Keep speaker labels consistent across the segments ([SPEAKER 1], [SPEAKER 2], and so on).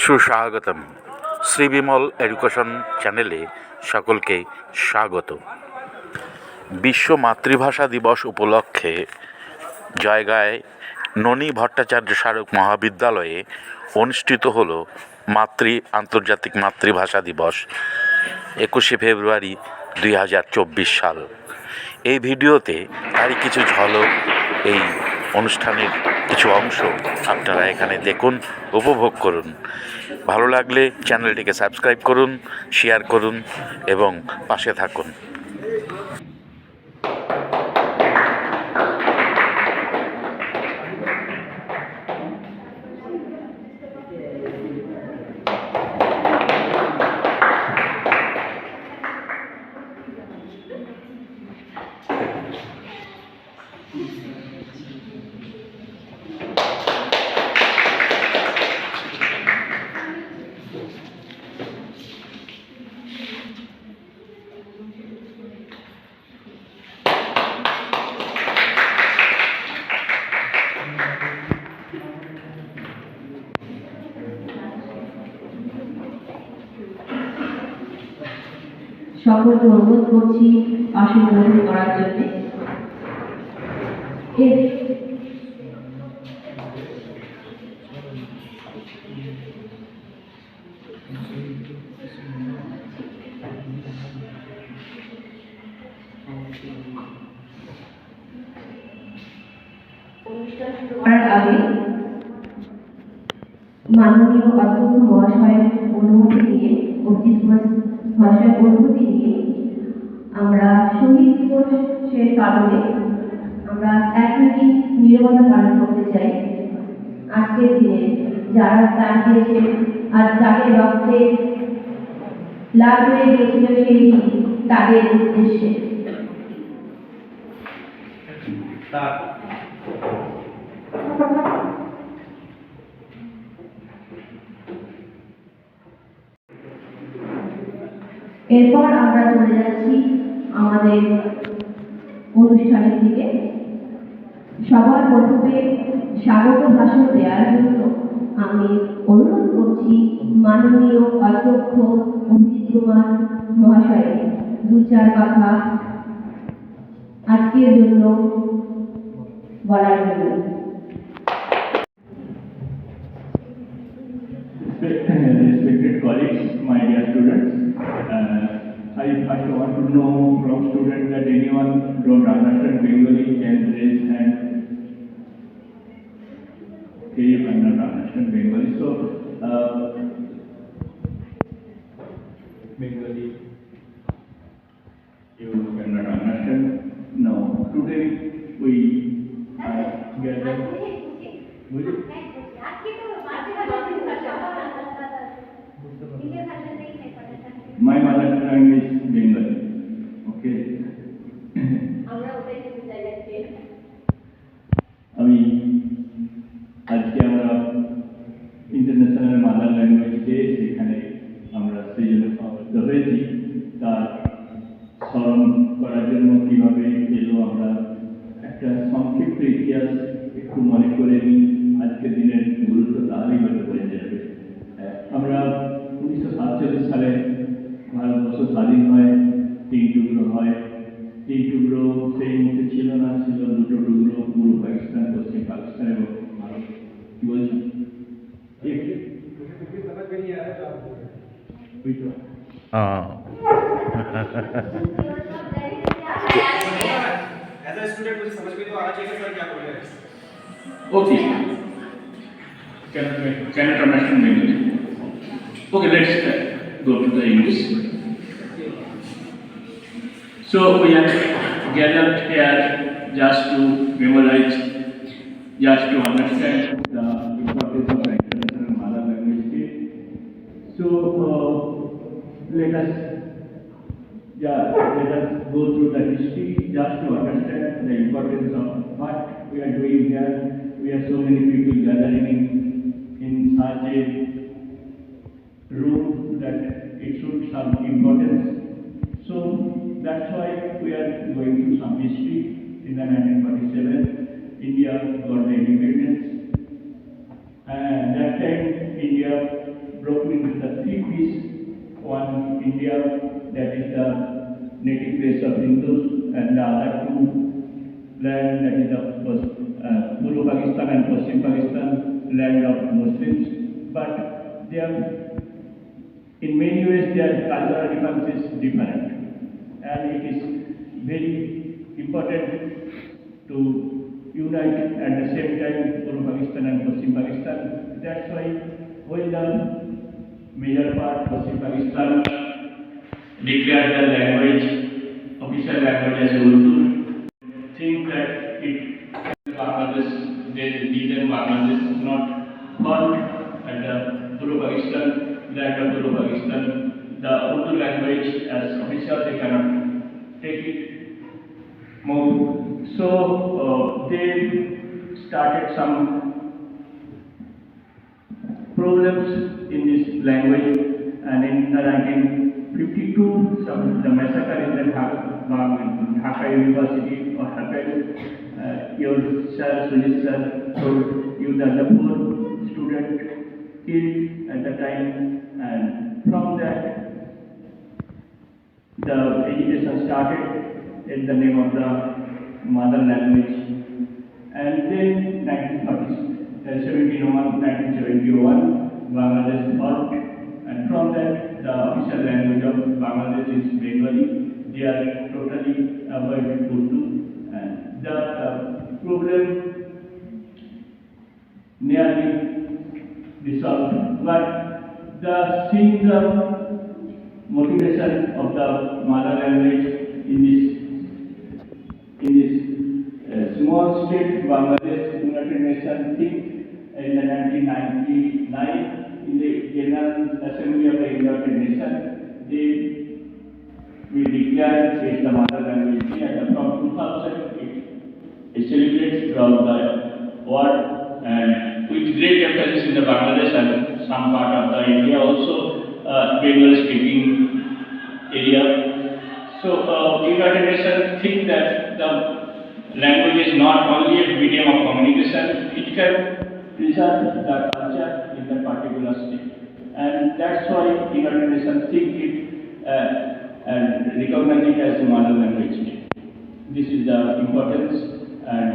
[SPEAKER 1] সুস্বাগতম। শ্রী বিমল এডুকেশন চ্যানেলে সকলকে স্বাগত। বিশ্ব মাতৃভাষা দিবস উপলক্ষে জয়গায় ননী ভট্টাচার্য স্মারক মহাবিদ্যালয়ে অনুষ্ঠিত হল আন্তর্জাতিক মাতৃভাষা দিবস 21শে ফেব্রুয়ারি 2024 সাল। এই ভিডিওতে তারই কিছু ঝলক, এই অনুষ্ঠানের কিছু অংশ আপনারা এখানে দেখুন, উপভোগ করুন। ভালো লাগলে চ্যানেলটিকে সাবস্ক্রাইব করুন, শেয়ার করুন এবং পাশে থাকুন।
[SPEAKER 2] সকলকে অনুরোধ করছি আসন গ্রহণ করার জন্য। অনুষ্ঠান শুরু করার আগে মাননীয় অধ্যক্ষ মহাশয়ের অনুমতি নিয়ে, অজিত মহাশয়ের অনুমতি নিয়ে আমরা শহীদ দিবসের কারণে আমরা 1 মিনিট নীরবতা পালন করতে চাই। আজকের দিনে যারা প্রাণ দিয়েছেন আর যাদের রক্তে লাল হয়ে গিয়েছিল সেই তাদের উদ্দেশ্যে। এরপর আমরা চলে যাচ্ছি আমাদের অনুষ্ঠানের দিকে। সবার প্রথমে স্বাগত ভাষণ দেওয়ার জন্য আমি অনুরোধ করছি মাননীয় অধ্যক্ষ অজিত কুমার মহাশয় 2-4 কথা আজকের জন্য বলার জন্য।
[SPEAKER 3] Respected colleagues, my dear students, I first want to know from students that anyone don't understand Bengali can raise hand. Okay, you cannot understand Bengali, so Bengali you cannot understand. No, today we gather. My mother tongue is Bengali. Okay. আমি আজকে আমরা international mother language day, সেখানে আমরা সেই জন্য সমাবেত হয়েছি। তার স্মরণ করার জন্য কীভাবে এলো, আমরা একটা সংক্ষিপ্ত ইতিহাস একটু মনে করে নিই। আজকের দিনের গুরুত্ব তাহলেই হয়তো বোঝা যাবে। আমরা 1947 সালে ভারতবর্ষ স্বাধীন হয়, 3 টুকরো হয়। 3 টুকরো সেই মুহূর্তে ছিল না, ছিল 2 টুকরো, পূর্ব পাকিস্তান, পশ্চিম পাকিস্তান এবং ভারত। কি বলছি? Okay. Cannot understand Bengali. Okay, let's go to the English. So we have gathered here just to memorize, just to understand the importance of the international mother language day. So let us go through the history just to understand the importance of what we are doing here. We have so many people gathering in such a room that it should have importance. So that's why we are going through some history. In the 1947, India got the independence. That time India broken into the three pieces. One India, that is the native place of Hindus, and the other two land, that is the Purva Pakistan and Paschim Pakistan, land of Muslims. But they are, in many ways, their cultural difference is different, and it is very important to unite at the same time Purva Pakistan and Paschim Pakistan. That's why when the major part Paschim Pakistan declared the language, official language as Urdu, think that it Bangladesh, the region Bangladesh is not called at the Purva Pakistan, land of Purva Pakistan, the Urdu language as official, they cannot take it more. So they started some problems in this language, and in the 1952, the massacre in the Dhaka University happened. Your sir, Sujit sir, told you that the poor student killed at the time, and from that the education started in the name of the mother language. And then 1971, Bangladesh formed, and from that the official language of Bangladesh is Bengali. They are totally avoid Urdu, and the problem nearly resolved. But seeing the motivation of the mother language in this small state Bangladesh, United Nations think in the 1999 in the General Assembly of the United Nations, they will declare it the mother language, and from 2008 it celebrates throughout the world, and with great emphasis in the Bangladesh and some part of the India also, Bengali speaking area. So United Nations think that the language is not only a medium of communication, it can preserve the culture in that particular state. And that's why United Nations think it and recognize it as a mother language. This is the importance, and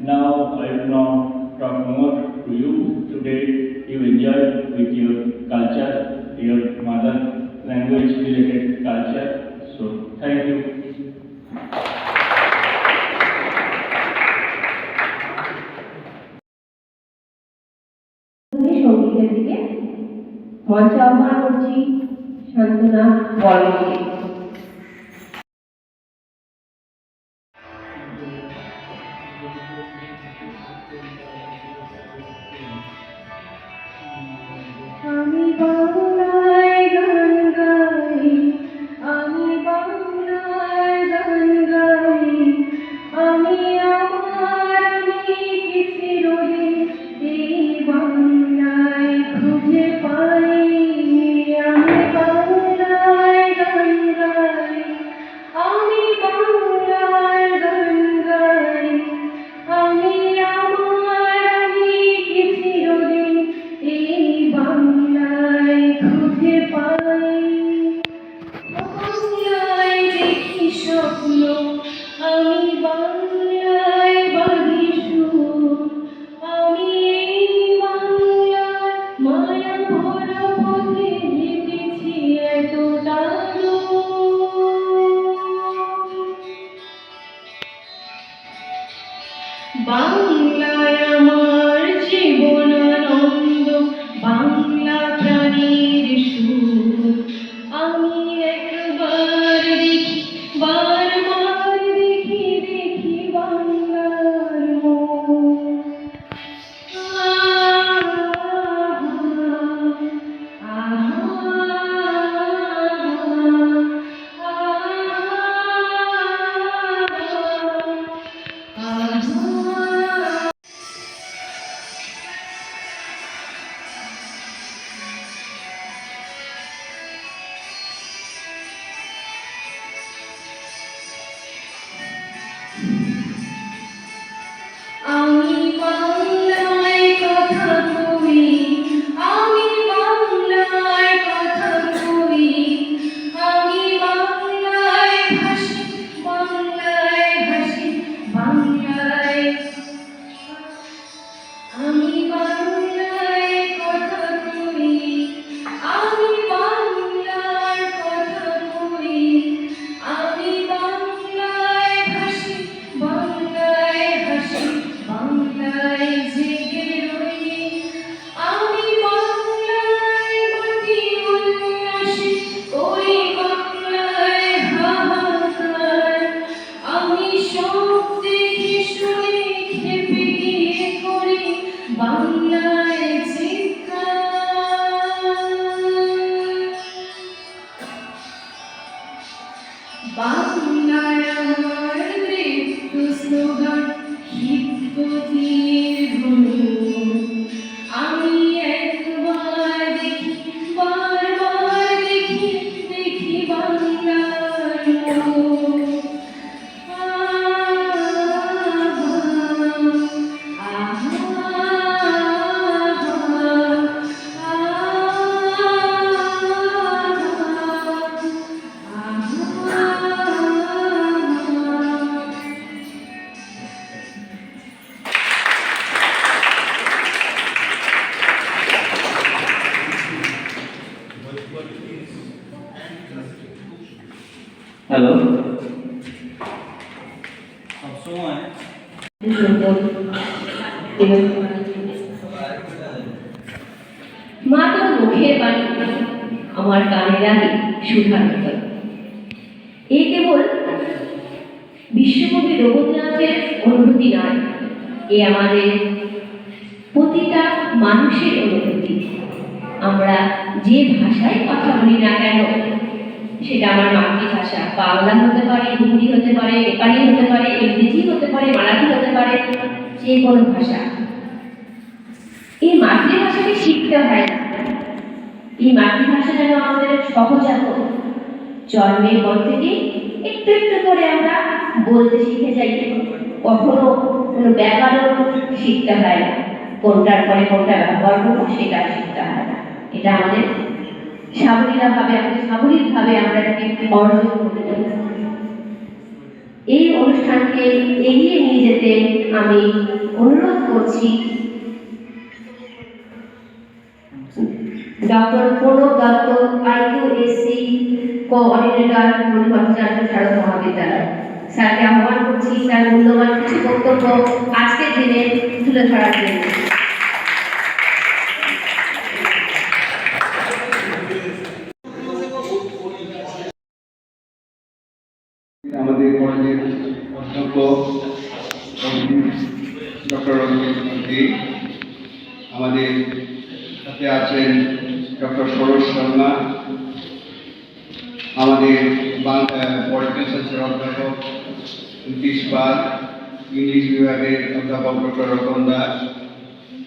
[SPEAKER 3] now I will not talk more to you. Today you enjoy with your culture, your mother language related culture. So thank you.
[SPEAKER 2] সঙ্গীতের দিকে মঞ্চে আহ্বান করছি শান্তনা বর্মনকে। আমি বাংলায় গান গাই, আমি বাংলায় গান গাই, আমি আমার কি চিরদিন এই বাংলায় খুঁজে পাই। আমি বাংলায় গান গাই, আমি বাংলায় গান গাই, আমি আমার কি চিরদিন এই বাংলায় খুঁজে পাই। বাংলায় দেখি স্বপ্ন, আমি বাংলায় বাঁধি সুর, আমি এই বাংলার মায়া ভরা পথে হেঁটেছি এতটা বাংলায় আমার জীবনানন্দ, বাংলা প্রাণীর সুর। আমি একবার দেখি, বারবার দেখি, দেখি বাংলার মোর। আহা
[SPEAKER 3] হ্যালো
[SPEAKER 2] মা তোর মুখের বাণী আমার কানে লাগে সুধার মতো। এই কেবল বিশ্বকবি রবীন্দ্রনাথের অনুভূতি নয়, এ আমাদের প্রতিটা মানুষের অনুভূতি। আমরা যে ভাষায় কথা বলি না কেন, সেটা আমার মাতৃভাষা, বাংলা হতে পারে, হিন্দি হতে পারে, নেপালি হতে পারে, ইংরেজি হতে পারে, মারাঠি হতে পারে, যে কোনো ভাষা। এই মাতৃভাষাকে শিখতে হয় না। এই মাতৃভাষা যেন আমাদের সহজাত, জন্মের পর থেকে একটু একটু করে আমরা বলতে শিখে যাই। কখনো কোনো ব্যাকরণ শিখতে হয় না, কোনটার পরে কোনটা ব্যবহার করবো সেটা শিখতে হয় না। এটা আমাদের সাবলীলভাবে আমরা এটাকে অর্জন করতে পারি। এই অনুষ্ঠানকে এগিয়ে নিয়ে যেতে আমি অনুরোধ করছি doctor Pranab Dutta, IQAC coordinator, Bhattacharya Sharad Mahavidyalaya. স্যারকে আহ্বান করছি তার মূল্যবান কিছু বক্তব্য আজকের দিনে তুলে ধরার জন্য।
[SPEAKER 4] আমাদের কলেজের অধ্যক্ষ ডক্টর রঞ্জিত মন্ত্রী, আমাদের সাথে আছেন ডক্টর সরোজ শর্মা, আমাদের পলিটিক্যাল সায়েন্সের অধ্যাপক নীতিশ পাল, ইংলিশ বিভাগের অধ্যাপক ডক্টর রতন দাস,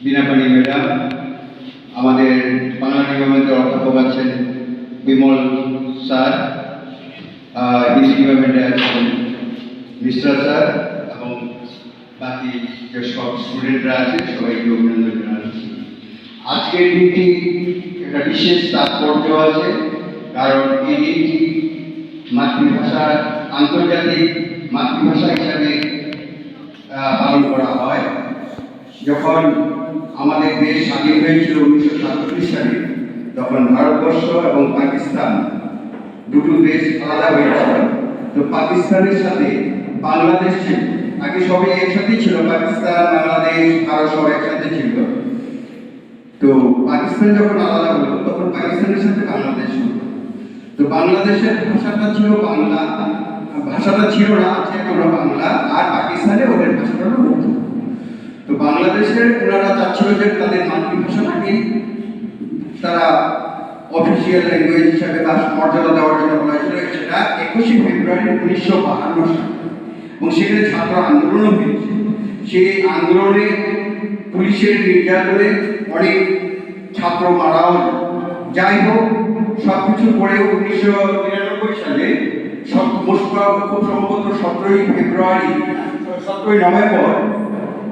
[SPEAKER 4] বীণাপাণি ম্যাডাম, আমাদের বাংলা ডিপার্টমেন্টের অধ্যাপক আছেন বিমল স্যার, হিন্দি ডিপার্টমেন্টে আছেন মিশ্রা স্যার, এবং বাকি যে সব স্টুডেন্টরা আছে সবাইকে অভিনন্দন জানাচ্ছি। আজকের দিনটি একটা বিশেষ তাৎপর্য আছে, কারণ এই দিনটি মাতৃভাষা, আন্তর্জাতিক মাতৃভাষা হিসাবে পালন করা হয়। যখন আমাদের দেশ স্বাধীন হয়েছিল 1947 সালে, তখন ভারতবর্ষ এবং পাকিস্তান দুটো দেশ আলাদা হয়েছিল। তো পাকিস্তানের সাথে বাংলাদেশ ছিল, আগে সবাই একসাথে ছিল, পাকিস্তান, বাংলাদেশ, ভারত সব একসাথে ছিল। তো পাকিস্তান যখন আলাদা হলো তখন পাকিস্তানের সাথে বাংলাদেশ হলো। তো বাংলাদেশের ভাষাটা ছিল বাংলা, ভাষাটা ছিল না, আছে কোনো বাংলা, আর পাকিস্তানে ওদের ভাষাটা হলো উর্দু। তো বাংলাদেশের ওনারা চাচ্ছিল যে তাদের মাতৃভাষাটাকে তারা অফিসিয়াল ল্যাঙ্গুয়েজ হিসাবে তার মর্যাদা দেওয়ার জন্য বলা হয়েছিল। সেটা 21শে ফেব্রুয়ারি 1952 সালে, এবং সেখানে ছাত্র আন্দোলনও হয়েছে। সেই আন্দোলনে পুলিশের নির্যাতনে অনেক ছাত্র মারাও। যাই হোক, সব কিছু পরে 1999 সালে খুব সম্ভবত 17ই নভেম্বর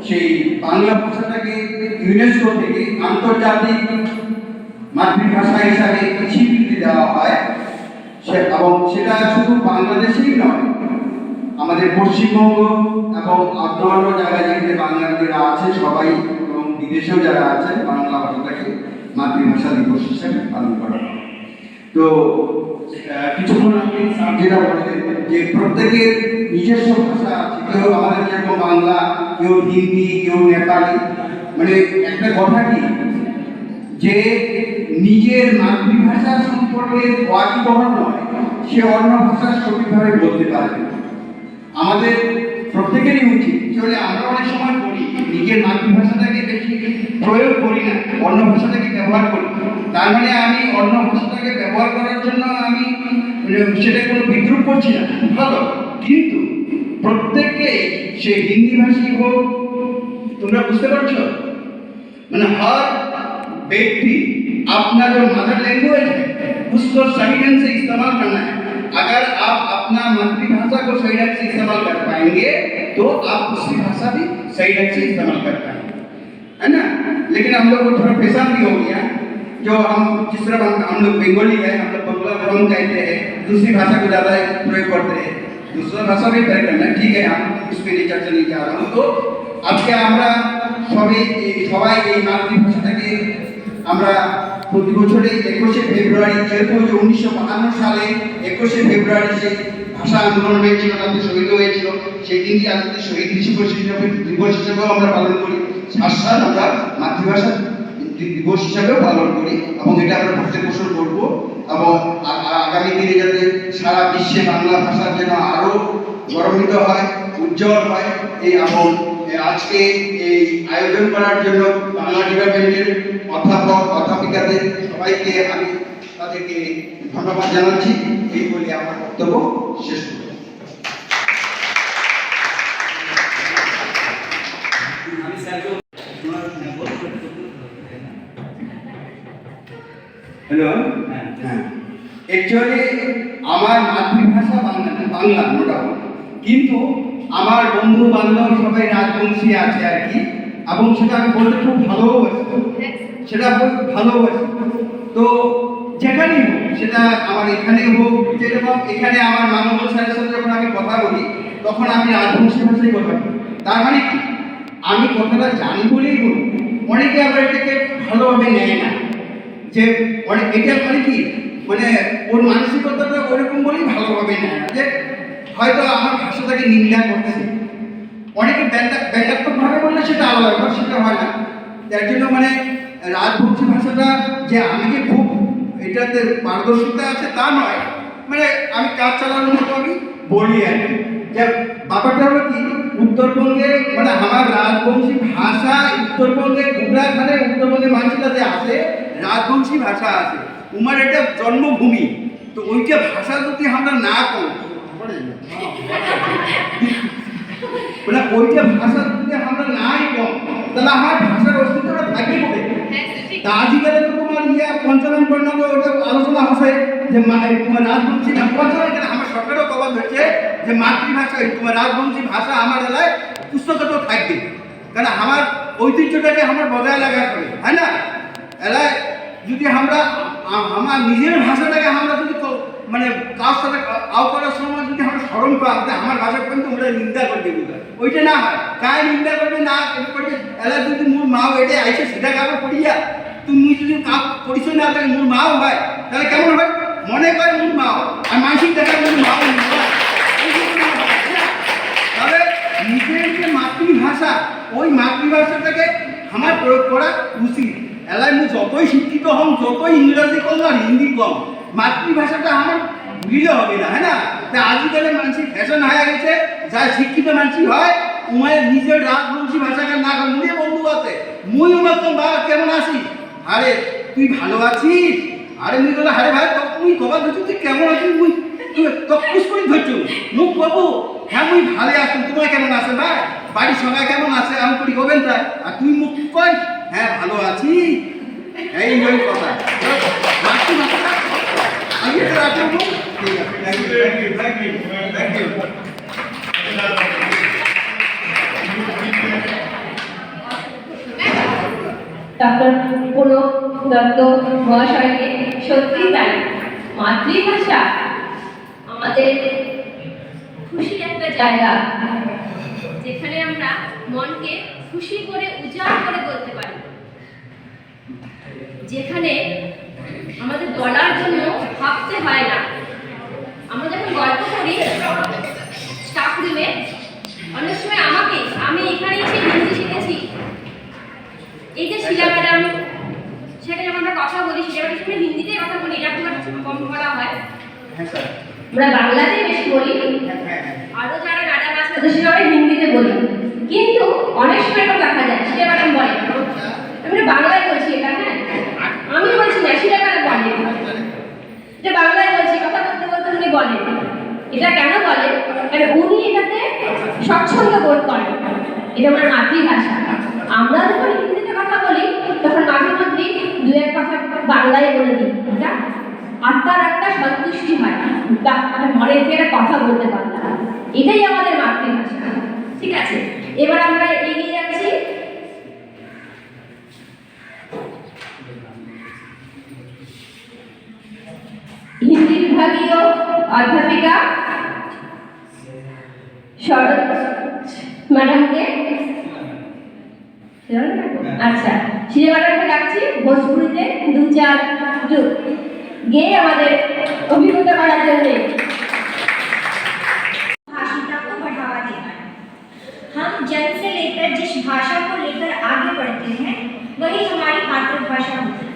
[SPEAKER 4] সেই বাংলা ভাষাটাকে ইউনেস্কো থেকে আন্তর্জাতিক মাতৃভাষা হিসাবে স্বীকৃতি দেওয়া হয়। এবং সেটা শুধু বাংলাদেশেই নয়, আমাদের পশ্চিমবঙ্গ এবং অন্যান্য জায়গায় যেখানে বাঙালিরা আছে সবাই, এবং বিদেশেও যারা আছেন, বাংলা ভাষাটাকে মাতৃভাষা দিবস হিসাবে পালন করা হয়। তো কিছুক্ষণ আগে যেটা বললেন যে প্রত্যেকের নিজস্ব ভাষা আছে, কেউ আমাদের যেরকম বাংলা, কেউ হিন্দি, কেউ নেপালি। মানে একটা কথা কি, যে নিজের মাতৃভাষা সম্পর্কে ওয়াকিবহাল নয়, সে অন্য ভাষা সঠিকভাবে বলতে পারবে। আমাদের প্রত্যেকেরই উচিত, চলে আমরা অনেক সময় করি নিজের মাতৃভাষাটাকে বেশি প্রয়োগ করি না, অন্য ভাষাটাকে ব্যবহার করি। তার মানে আমি অন্য ভাষাটাকে ব্যবহার করার জন্য আমি সেটা কোনো বিদ্রুপ করছি না, ভালো। কিন্তু প্রত্যেককে, সে হিন্দি ভাষী হোক, তোমরা বুঝতে পারছো, মানে हर व्यक्ति अपना जो मदर लैंग्वेज है उसको सही ढंग से इस्तेमाल करना है। अगर आप अपना मातृभाषा को सही ढंग से इस्तेमाल कर पाएंगे तो आप दूसरी भाषा भी सही ढंग से इस्तेमाल कर पाएंगे, है ना। लेकिन हम लोग को थोड़ा फैशन भी हो गया, जो हम जिस तरह हम लोग बंगाली है, हम लोग बंगला कम कहते हैं, दूसरी भाषा को ज़्यादा प्रयोग करते हैं। दूसरा भाषा भी प्रयोग करना है, ठीक है, हम उस पर नहीं चर्चा नहीं कर रहा हूँ। तो আজকে আমরা সবাই এই মাতৃভাষাটাকে আমরা প্রতি বছরই 21শে ফেব্রুয়ারি, যেহেতু 1952 সালে 21শে ফেব্রুয়ারি সেই ভাষা আন্দোলন হয়েছিল, তাতে শহীদ হয়েছিল, সেই দিনটি আজকে শহীদ দিবস হিসেবেও আমরা পালন করি। সাথে আমরা মাতৃভাষা দিবস হিসাবেও পালন করি এবং এটা আমরা প্রত্যেক বছর করবো এবং আগামী দিনে যাতে সারা বিশ্বে বাংলা ভাষার যেন আরও গৌরবিত হয়, উজ্জ্বল হয়, এই এবং আজকে এই আয়োজন করার জন্য বাংলা ডিপার্টমেন্টের অধ্যাপক অধ্যাপিকাদের সবাইকে আমি তাদেরকে ধন্যবাদ জানাচ্ছি। এই বলে আমার বক্তব্য শেষ করব। হ্যালো, হ্যাঁ, অ্যাকচুয়ালি আমার মাতৃভাষা বাংলা নো ডাউট, কিন্তু আমার বন্ধু বান্ধব সবাই রাজবংশী আছে আর কি, এবং সেটা আমি বলতে খুব ভালোবাসি, সেটা বলতে ভালোবাসি। তো যেখানেই হোক, সেটা আমার এখানেই হোক, যেরকম এখানে আমার মানবল স্যারের সাথে যখন আমি কথা বলি তখন আমি রাজবংশী ভাষায় কথা বলি। তার মানে কি, আমি কথাটা জানি বলেই বলি। অনেকে আবার এটাকে ভালোভাবে নেয় না, যে অনেক এটা মানে কি, মানে ওর মানসিকতাটা ওরকম বলেই ভালোভাবে নেয় না, যে হয়তো আমার ভাষাটাকে নিন্দা করছে। অনেকে ব্যঙ্গাত্মকভাবে বললে সেটা আলাদা ব্যাপার, সেটা হয় না। তার জন্য মানে রাজবংশী ভাষাটা যে আমি যে খুব এটাতে পারদর্শিতা আছে তা নয়, মানে আমি কাজ চালানোর মতো আমি বলি আর কি। যে ব্যাপারটা হলো কি, উত্তরবঙ্গে মানে আমার রাজবংশী ভাষা উত্তরবঙ্গে গোটাখানে উত্তরবঙ্গের মানুষটাতে আছে, রাজবংশী ভাষা আছে, উমার এটা জন্মভূমি। তো ওইটা ভাষা যদি আমরা না করি, মানে ওইটা ভাষা যদি আমরা নাই কম, তাহলে আমার ভাষার অস্তিত্বটা থাকবে কোথায়? তা আজকাল তো তোমার পঞ্চানন পর্ণাঙ্গ ওটা আলোচনা হচ্ছে যে তোমার রাজবংশী না পঞ্চানন, এখানে আমার সরকারও কবার ধরছে যে মাতৃভাষা তোমার রাজবংশী ভাষা আমার এলাকায় পুস্তকতেও থাকবে, কারণ আমার ঐতিহ্যটাকে আমার বজায় রাখা হবে, হয় না? এলাকায় যদি আমরা আমার নিজের ভাষাটাকে আমরা যদি মানে কার সাথে আও করার সময় যদি আমরা স্মরণ করা, আমার ভাষা কিন্তু ওরা নিন্দা করবে, ওইটা না হয় কায় নিন্দা করবে না করবে। এলা যদি মোর মাও এটা আইসে সেটাকে আবার পড়িয়া তুমি যদি পরিচয় না থাকে মোর মাও হয়, তাহলে কেমন হয়? মনে করে মোর মাও আর মানসিক দেখা মোর মাও তবে নিজের যে মাতৃভাষা, ওই মাতৃভাষাটাকে আমার প্রয়োগ করা উচিত। এলাই মু যতই শিক্ষিত হম, যতই ইংরাজি কম আর হিন্দি কম, মাতৃভাষাটা আমার ভুলিলে হবে না, হ্যাঁ না? তা আজকালের মানুষের ফ্যাশন হয়ে গেছে, যা শিক্ষিত মানুষ হয় উমায় নিজের রাজবংশী ভাষাকে না মুড়ে বন্ধু আছে, মুই উমার তো বা কেমন আছি, আরে তুই ভালো আছিস, আরে মুই বলে আরে ভাই তুই কবার ধরছি তুই কেমন আছিস, মুই তুই তকুস করে ধরছো, মুখ বাবু হ্যাঁ মুই ভালো আছি, তোমার কেমন আছে ভাই, বাড়ির সবাই কেমন আছে, আমি করি হবেন তাই, আর তুই মুখ কই হ্যাঁ ভালো আছি, এই ওই কথা। মাতৃভাষাটা আমি তো রাখবো, ঠিক আছে, thank you.
[SPEAKER 2] Doctor Pranab Dutta মহাশয়কে সত্যি তাই, মাতৃভাষা আমাদের
[SPEAKER 5] খুশির একটা
[SPEAKER 2] জায়গা,
[SPEAKER 5] যেখানে আমরা মনকে খুশি করে উজাড় করে বলতে পারি, যেখানে আমাদের বলার জন্য ভাবতে হয় না। আমরা যখন গল্প করি স্টাফ রুমে, অনেক সময় আমি এখানে এসে হিন্দি শিখেছি, এই যে শিলা ম্যাডাম সেখানে যখন আমরা কথা বলি, শিলা ম্যাডাম সেখানে হিন্দিতেই কথা বলি, এটা খুব কম বলা হয়,
[SPEAKER 2] আমরা বাংলাতেই বেশি বলি,
[SPEAKER 5] আরও যারা ম্যাডাম আছে
[SPEAKER 2] তাদের সাথে আমরা হিন্দিতে বলি। কিন্তু অনেক সময় এটা দেখা যায় শিলা ম্যাডাম বলে আমরা বাংলায় বলছি, এটা হ্যাঁ আমি বলছি না, শিলা ম্যাডাম বলে এটা বাংলায় বলছি, কথা বলতে বলতে উনি বলেন। এটা কেন বলে? কারণ উনি এটাতে স্বচ্ছন্দ বোধ করেন, এটা আমার মাতৃভাষা। আমরা যখন হিন্দিতে কথা বলি তখন মাঝে মধ্যেই দু এক কথা বাংলায় বলে দিই, এটা আত্মার একটা সন্তুষ্টি হয়, মনে থেকে একটা কথা বলতে পারলাম, এটাই আমাদের মাতৃভাষা। ঠিক আছে, এবার আমরা এগিয়ে যাচ্ছি। হিন্দি বিভাগীয় অধ্যাপিকা শরৎ ম্যাডামকে, আচ্ছা শিলা ম্যাডামকে ডাকছি ভোজপুরিতে 2-4 গেয়ে আমাদের অভিজ্ঞতা করার জন্য।
[SPEAKER 6] भाषा को लेकर आगे बढ़ते हैं वही हमारी मातृभाषा होती है।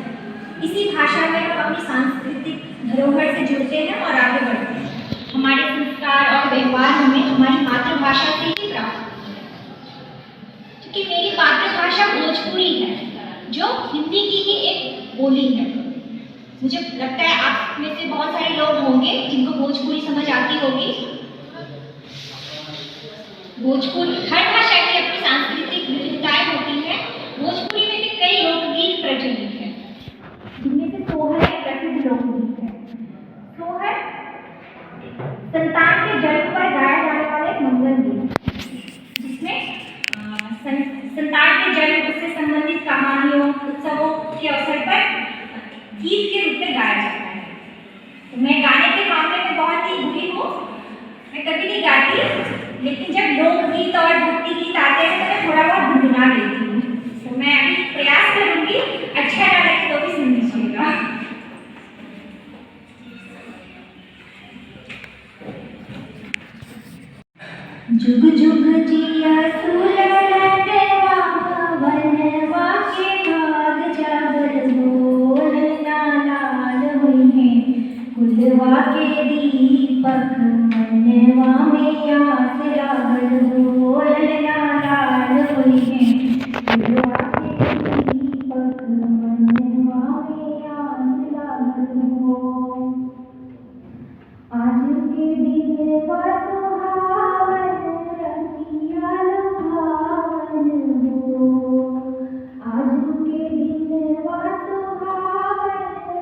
[SPEAKER 6] इसी भाषा में हम अपनी सांस्कृतिक धरोहर से जुड़ते हैं और आगे बढ़ते हैं। हमारे संस्कार और व्यवहार हमें हमारी मातृभाषा से ही प्राप्त होते हैं। क्योंकि मेरी मातृभाषा भोजपुरी है, जो हिंदी की ही एक बोली है। मुझे लगता है आप में से बहुत सारे लोग होंगे जिनको भोजपुरी समझ आती होगी। भोजपुरी, हर भाषा की अपनी सांस्कृतिक विविधताएं होती हैं। भोजपुरी में भी कई लोकगीत प्रचलित हैं, जिनमें से सोहर एक प्रसिद्ध लोकगीत है। सोहर संतान के जन्म पर गाया जाने वाला एक मंगल गीत, जिसमें संतान के जन्म उससे संबंधित कहानियों, उत्सवों के अवसर पर गीत के रूप में गाया जाता है। तो मैं गाने के मामले में बहुत ही बुरी हूँ, मैं कभी नहीं गाती, लेकिन जब लोकगीत और भक्ति गीत आते हैं तो मैं थोड़ा बहुत गुनगुना लेती हूँ। तो मैं अभी प्रयास करूँगी, अच्छा ना लगे तो भी सुन लीजिएगा। जुग जुग जिया सुललनवा वनवा के भाग जागर बोल ना लाल हुई है। कुलवा के दीपक मनवा में आस लागल बोल ना लाल हुई है। कुलवा के दीपक मनवा में आस लागल हो। आज के दिन सुहावन रतिया लुभावन हो। आज के दिन सुहावन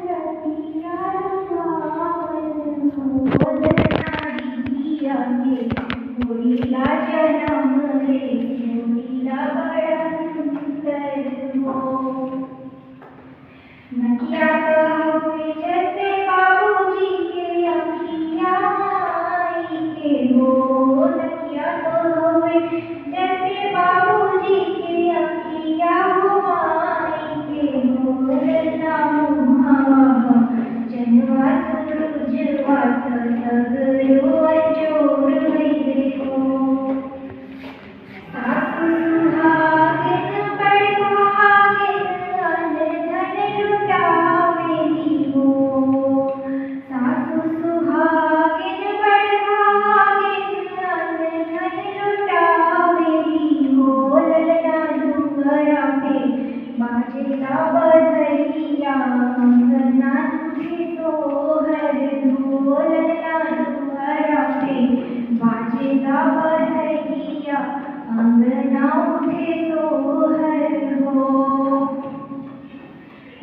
[SPEAKER 6] रतिया लुभावन हो। दिया के होइला जन्म रे होइला बड़ा सुंदर हो। नकिया कहोगे जैसे बाबूजी के अखिया माई के हो। नकिया कहोगे जैसे बाबूजी के अखिया माई के हो। नाम हवा जनवा सूरजवा सगरो जोड़ गई हो। सासु सुहागिन बड़भागिन अन धन लुटावेली हो। सासु सुहागिन बड़भागिन अन धन लुटावेली हो। ललना डूंगरा पे बाजेला बधैया अंगना तुझे सोहर हो। ललना डूंगरा पे बाजेला बधैया अंगना उठे सोहर हो।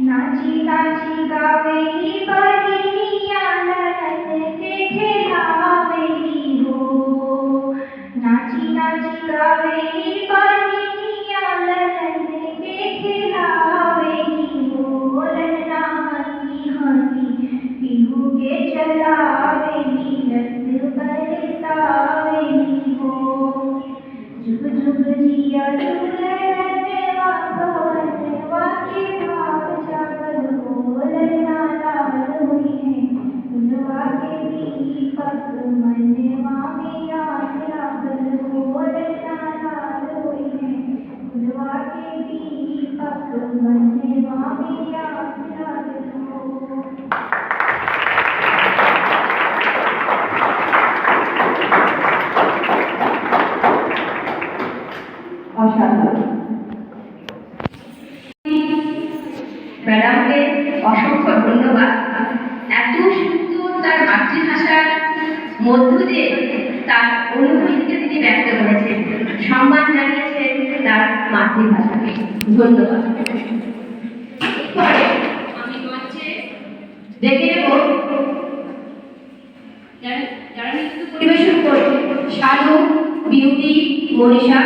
[SPEAKER 6] नाची नाची गावेली बहिनिया ननद के खेलावेली हो। नाची नाची गावेली बहिनिया ननद के खेलावेली हो। ललना हंसी हंसी पीहू के चलावेली रस बरसावेली हो। जुग जुग जिया सुललनवा भवनवा के भाग जागर हो। ललना लाल हुई है। कुलवा के दीपक मनवा में आस लागल हो। ललना लाल हुई है। कुलवा के दीपक मनवा में आस लागल हो।
[SPEAKER 2] ম্যাডামকে অসংখ্য ধন্যবাদ। এত সুন্দর তার মাতৃভাষার মধ্য দিয়ে তার অনুভূতিকে তিনি ব্যক্ত করেছেন, সম্মান জানিয়েছেন তার মাতৃভাষাকে। ধন্যবাদ।
[SPEAKER 5] এরপরে আমি মঞ্চে
[SPEAKER 2] দেখে নেব
[SPEAKER 5] যারা নৃত্য
[SPEAKER 2] পরিবেশন করছে শানু, বিউটি, মনীষা।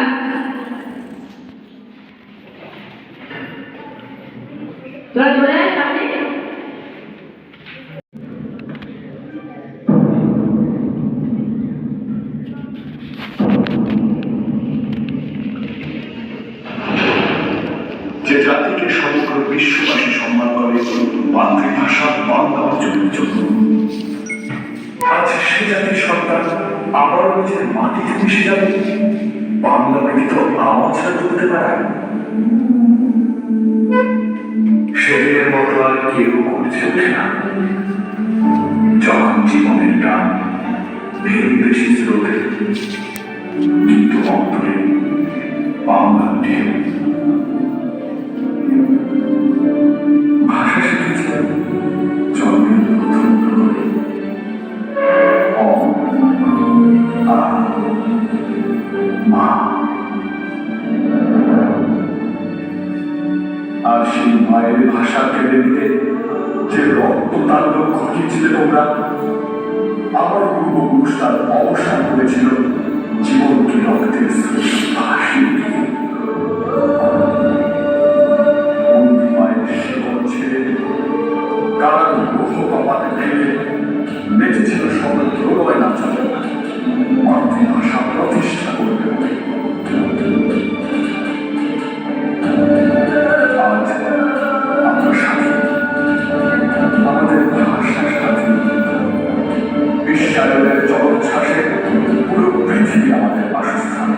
[SPEAKER 2] তোরা চলে আয় সামনে।
[SPEAKER 7] যে জাতিকে সমগ্র বিশ্ববাসী সম্মান করে মাতৃভাষার মান দেওয়ার জন্য আজ সে জাতির সন্তান আবারও নিজের মাটিতে মিশে যাবে। বাংলা ব্যতীত আওয়াজটা তুলতে পারে? সেদিনের মতো আর কেউ করছে ওঠে না। যখন জীবনের টান বেশি স্রোতে, কিন্তু অন্তরে বাংলা ঢেউ। ভাষা শিখেছে জন্মের প্রথম প্রহরে। মা, আর সেই মায়ের ভাষা কেড়ে নিতে যে রক্ত তাণ্ডব ঘটিয়েছিলে তোমরা, আমার পূর্বপুরুষ তার অবসান করেছিল জীবনকে রক্তের ভাসি দিয়ে। মায়ের সেবন ছেড়ে কারণ বহু কপাতে ফিরে বেঁচেছিল সকল প্রলয় না চলে মাতৃভাষা প্রতিষ্ঠা করবে বলে। আজ আমরা সাথে আমাদের ভাষার সাথে বিশ্বায়নের জলোচ্ছ্বাসে পুরো পৃথিবী আমাদের বাসস্থান।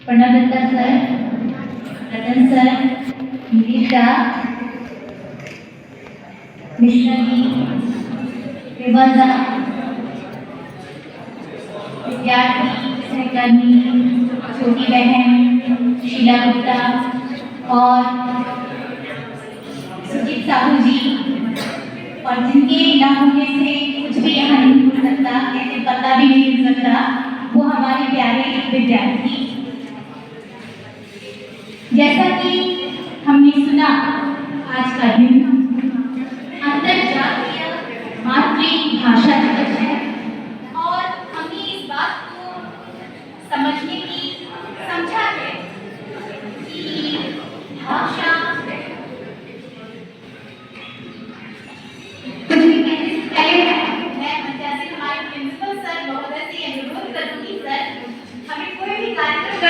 [SPEAKER 6] प्रणवदत्ता सर, रतन सर, नीलिशा, मिश्रा जी, विवादा, विद्यार्थी सहकर्मी, छोटी बहन शीला गुप्ता और सुजीत साहू जी, और जिनके न होने से कुछ भी यहाँ नहीं हो सकता, ऐसे पता भी नहीं मिल सकता, वो हमारे प्यारे विद्यार्थी। जैसा कि हमने सुना, आज का दिन अंतर्जातीय मातृभाषा दिवस है और हमें इस बात को समझने की समझा है कि भाषा कुछ भी कहने से पहले मैं मंचा से हमारे प्रिंसिपल सर महोदय से अनुरोध करूंगी, सर हमें कोई भी कार्यक्रम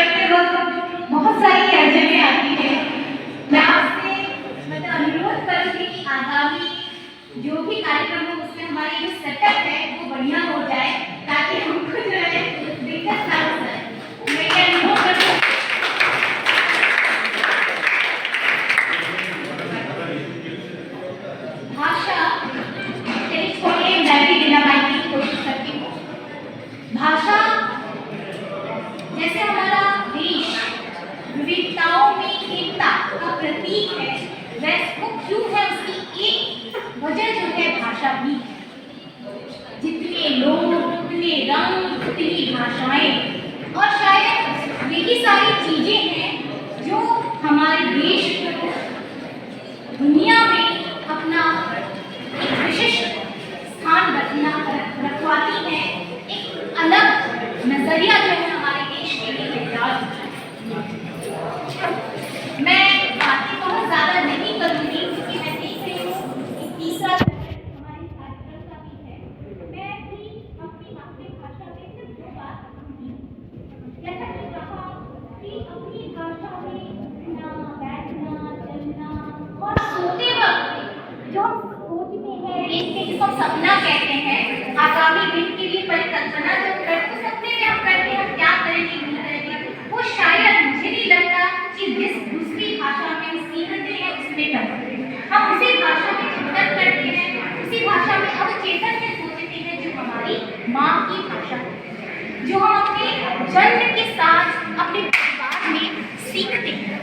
[SPEAKER 6] जो भी कार्यक्रम हो उसमें हमारी जो सेटअप है वो बढ़िया हो जाए, ताकि हमको जो है दिक्कत ना हो जाए। मैं ये अनुभव करती हूँ। भाषा छोड़िए, मैं भी बिना माइक की कोशिश करती हूँ। भाषा जैसे हमारा देश विविधताओं में एकता का प्रतीक है, वैसे वो क्यों है, उसकी एक वजह जो है भाषा भी है। जितने लोग, उतने रंग, उतनी भाषाएं, और शायद यही सारी चीजें हैं जो हमारे देश को दुनिया में अपना एक विशिष्ट स्थान रखवाती है। एक अलग नजरिया जो है हमारे देश के लिए तैयार होता है। मैं बातें बहुत ज्यादा नहीं करूंगी क्योंकि मैं देख रही हूँ कि तीसरा हमारी कार्यक्रम का भी है। मैं भी अपनी मातृभाषा में सिर्फ 2 बात कहूंगी। जैसा कि कहा कि अपनी भाषा में उठना, बैठना, चलना और सोते वक्त जो सोच में है, देखते जिसको सपना कहते हैं, आगामी दिन के लिए परिकल्पना जो करते, सपने में हम करते हैं क्या करेंगे नहीं करेंगे, वो शायद मुझे नहीं लगता कि जिस दूसरी भाषा में सीखते हैं उसमें करते हैं। हम उसी भाषा में चिंतन करते हैं, उसी भाषा में अवचेतन में सोचते हैं जो हमारी माँ की भाषा है, जो हम अपने जन्म के साथ अपने परिवार में सीखते हैं।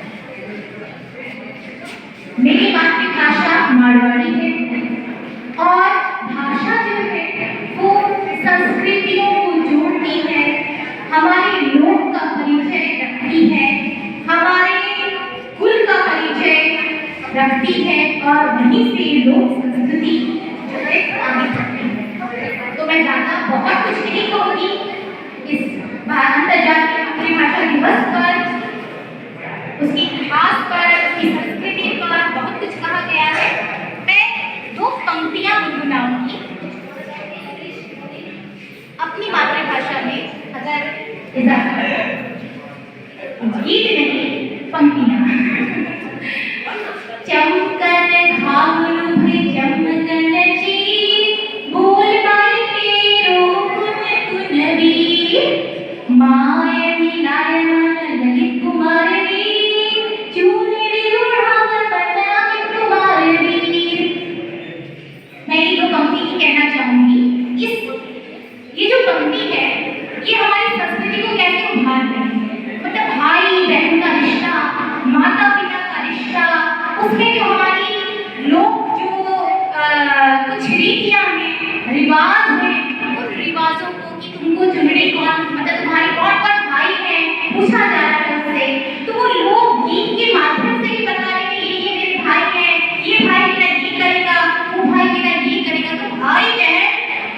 [SPEAKER 6] मेरी मातृभाषा मारवाड़ी है और भाषा जो है वो संस्कृतियों को जोड़ती है, हमारे लोक का परिचय रखती है, हमारे कुल का परिचय रखती है और वहीं से लोक संस्कृति जो है आगे बढ़ती है। तो मैं ज़्यादा बहुत कुछ नहीं कहूँगी। इस अंतर्राष्ट्रीय मातृभाषा दिवस पर, उसके इतिहास पर, उसकी संस्कृति पर बहुत कुछ कहा गया है। मैं 2 पंक्तियाँ गुनगुनाऊंगी अपनी मातृभाषा में, अगर गीत नहीं, पंक्तियाँ। चमकन घाघरू चमकन ची, बोल बाई तेरो कुन कुनवी, माय मिलाय मन ललित कुमारी, चूनरी उड़ाव बनाए तुम्हारी। मैं ये 2 पंक्ति कहना चाहूंगी। ये जो पंक्ति है ये हमारी संस्कृति को कैसे उभारती है, मतलब भाई बहन का रिश्ता, माता पिता का रिश्ता, उसमें जो हमारी लोग जो कुछ रीतियां हैं, रिवाज हैं, उन रिवाजों को कि तुमको चुनरी कौन, मतलब तुम्हारे कौन कौन भाई हैं पूछा जा रहा है उससे, तो वो लोग गीत के माध्यम से भी बता रहे हैं ये मेरे भाई हैं, ये भाई मेरा ये करेगा, वो भाई मेरा ये करेगा। तो भाई बहन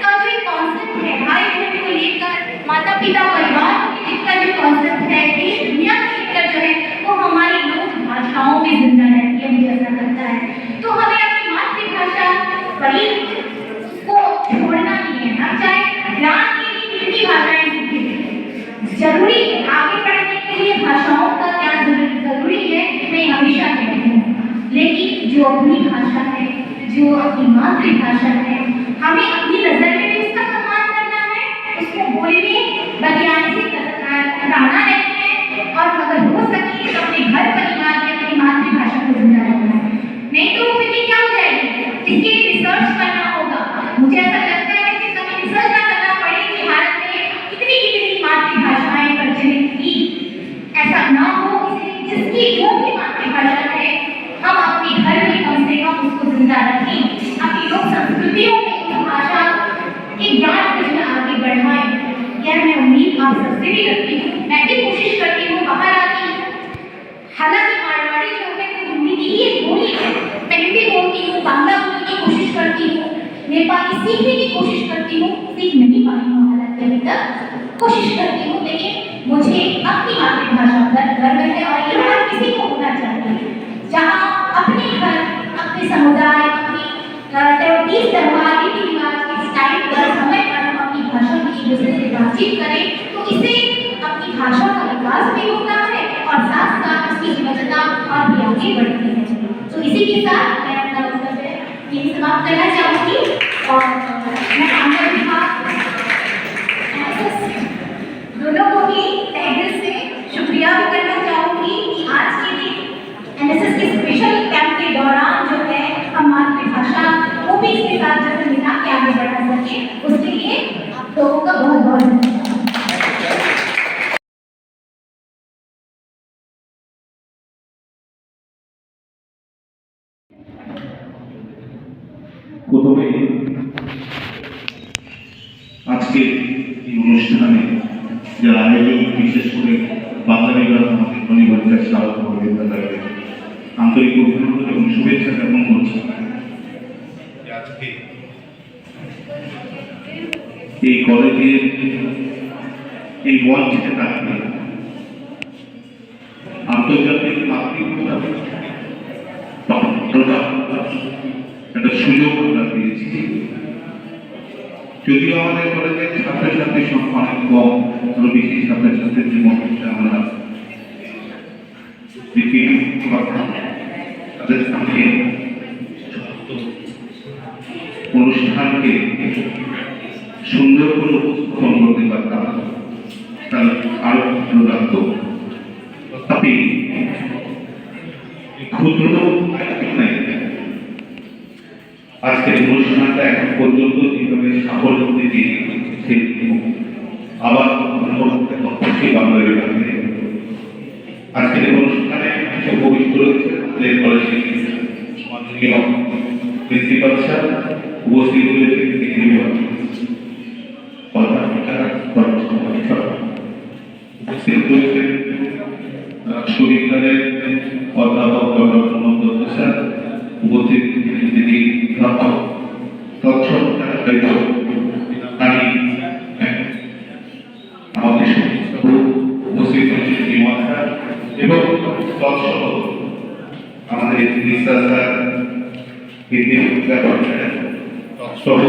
[SPEAKER 6] का जो एक कॉन्सेप्ट है, भाई बहन को लेकर, माता पिता परिवार को लेकर जो कॉन्सेप्ट है, देश दुनिया को लेकर जो है वो हमारी लोक भाषाओं में जिंदा रहती है, मुझे ऐसा लगता है। तो हमें अपनी मातृभाषा वही को छोड़ना नहीं है। हम चाहे ज्ञान के लिए कितनी भाषाएं सीखें, जरूरी है आगे बढ़ने के लिए भाषाओं का ज्ञान जरूरी है, मैं हमेशा कहती हूँ। लेकिन जो अपनी भाषा है, जो अपनी मातृभाषा है, हमें अपनी नजर में भी उसका सम्मान करना है, उसको बोलने बतियाने से कतराना नहीं है, और अगर हो सके तो अपने घर परिवार में अपनी मातृभाषा को जिंदा रखना है। नहीं तो फिर ये क्या हो जाएगी, इसके लिए रिसर्च करना होगा। मुझे ऐसा लगता है कि कभी रिसर्च ना करना पड़े कि भारत में कितनी मातृभाषाएं प्रचलित थी, ऐसा ना हो। इसलिए जिसकी जो भी मातृभाषा है हम अपने घर में कम से कम उसको जिंदा रखें, अपनी लोक संस्कृतियों में उस भाषा के ज्ञान को जो आगे बढ़ाएं। यह मैं उम्मीद आप सबसे भी रखती हूँ। मैं भी कोशिश करती हूँ, बाहर आती हूँ, हालांकि मारवाड़ी जो है वो हिंदी की ही एक बोली है, मैं हिंदी बोलती हूँ, बांग्ला बोलने की कोशिश करती हूँ, नेपाली सीखने की कोशिश करती हूँ, सीख नहीं पाई हूँ हालांकि अभी तक, कोशिश करती हूँ। लेकिन मुझे अपनी मातृभाषा पर गर्व है और ये हर किसी को होना चाहिए, जहाँ अपने घर, अपने समुदाय, अपनी त्योहार, रीति रिवाज के स्टाइल पर, समय पर हम अपनी भाषा में एक दूसरे से बातचीत करें, तो इससे अपनी भाषा का विकास भी होता है और साथ साथ उसकी विविधता और भी आगे बढ़ती है। तो इसी के साथ मैं अपना वक्तव्य यही समाप्त समाप्त करना चाहूँगी और मैं आगे विभाग दोनों को भी तहे दिल से शुक्रिया भी करना चाहूँगी कि आज के दिन एनएसएस के स्पेशल कैंप के दौरान जो है हम मातृभाषा को भी इसके साथ जो है मिला के आगे बढ़ा सके, उसके लिए आप लोगों का बहुत बहुत धन्यवाद।
[SPEAKER 8] প্রথমে আজকে এই অনুষ্ঠানে যারা আয়োজক, বিশেষ করে বাংলা বিভাগ আমাদের শনিবারের স্বাগত বিদ্যালয়ে আন্তরিক অভিনন্দন এবং শুভেচ্ছা জ্ঞাপন করছি। আজকে এই কলেজের এই মঞ্চে থাকবে আন্তর্জাতিক মাতৃভাষা একটা সুযোগ আমরা পেয়েছি। যদিও আমাদের কলেজের ছাত্রছাত্রীর সংখ্যা অনেক কম, আরো বেশি ছাত্রছাত্রীর জীবনটা আমরা তাদের সামনে অনুষ্ঠানকে সুন্দর করে উপস্থাপন করতে পারতাম, তাহলে আরো ভালো লাগতো। তথাপি ক্ষুদ্র আজকের অনুষ্ঠানটা এখন পর্যন্ত যেভাবে সাফল্য দিতে আবার বাংলা বিভাগে আজকের অনুষ্ঠানে উপবিষ্ট রয়েছে আমাদের কলেজের মাননীয় প্রিন্সিপাল স্যার, উপস্থিত রয়েছে উপস্থিত রয়েছে রাষ্ট্রবিজ্ঞানের অধ্যাপক ডক্টর মোহাম্মদ দত্ত স্যার, উপস্থিত দিদি আমাদের উপস্থিত হয়েছে এবং তৎসহ আমাদের সহ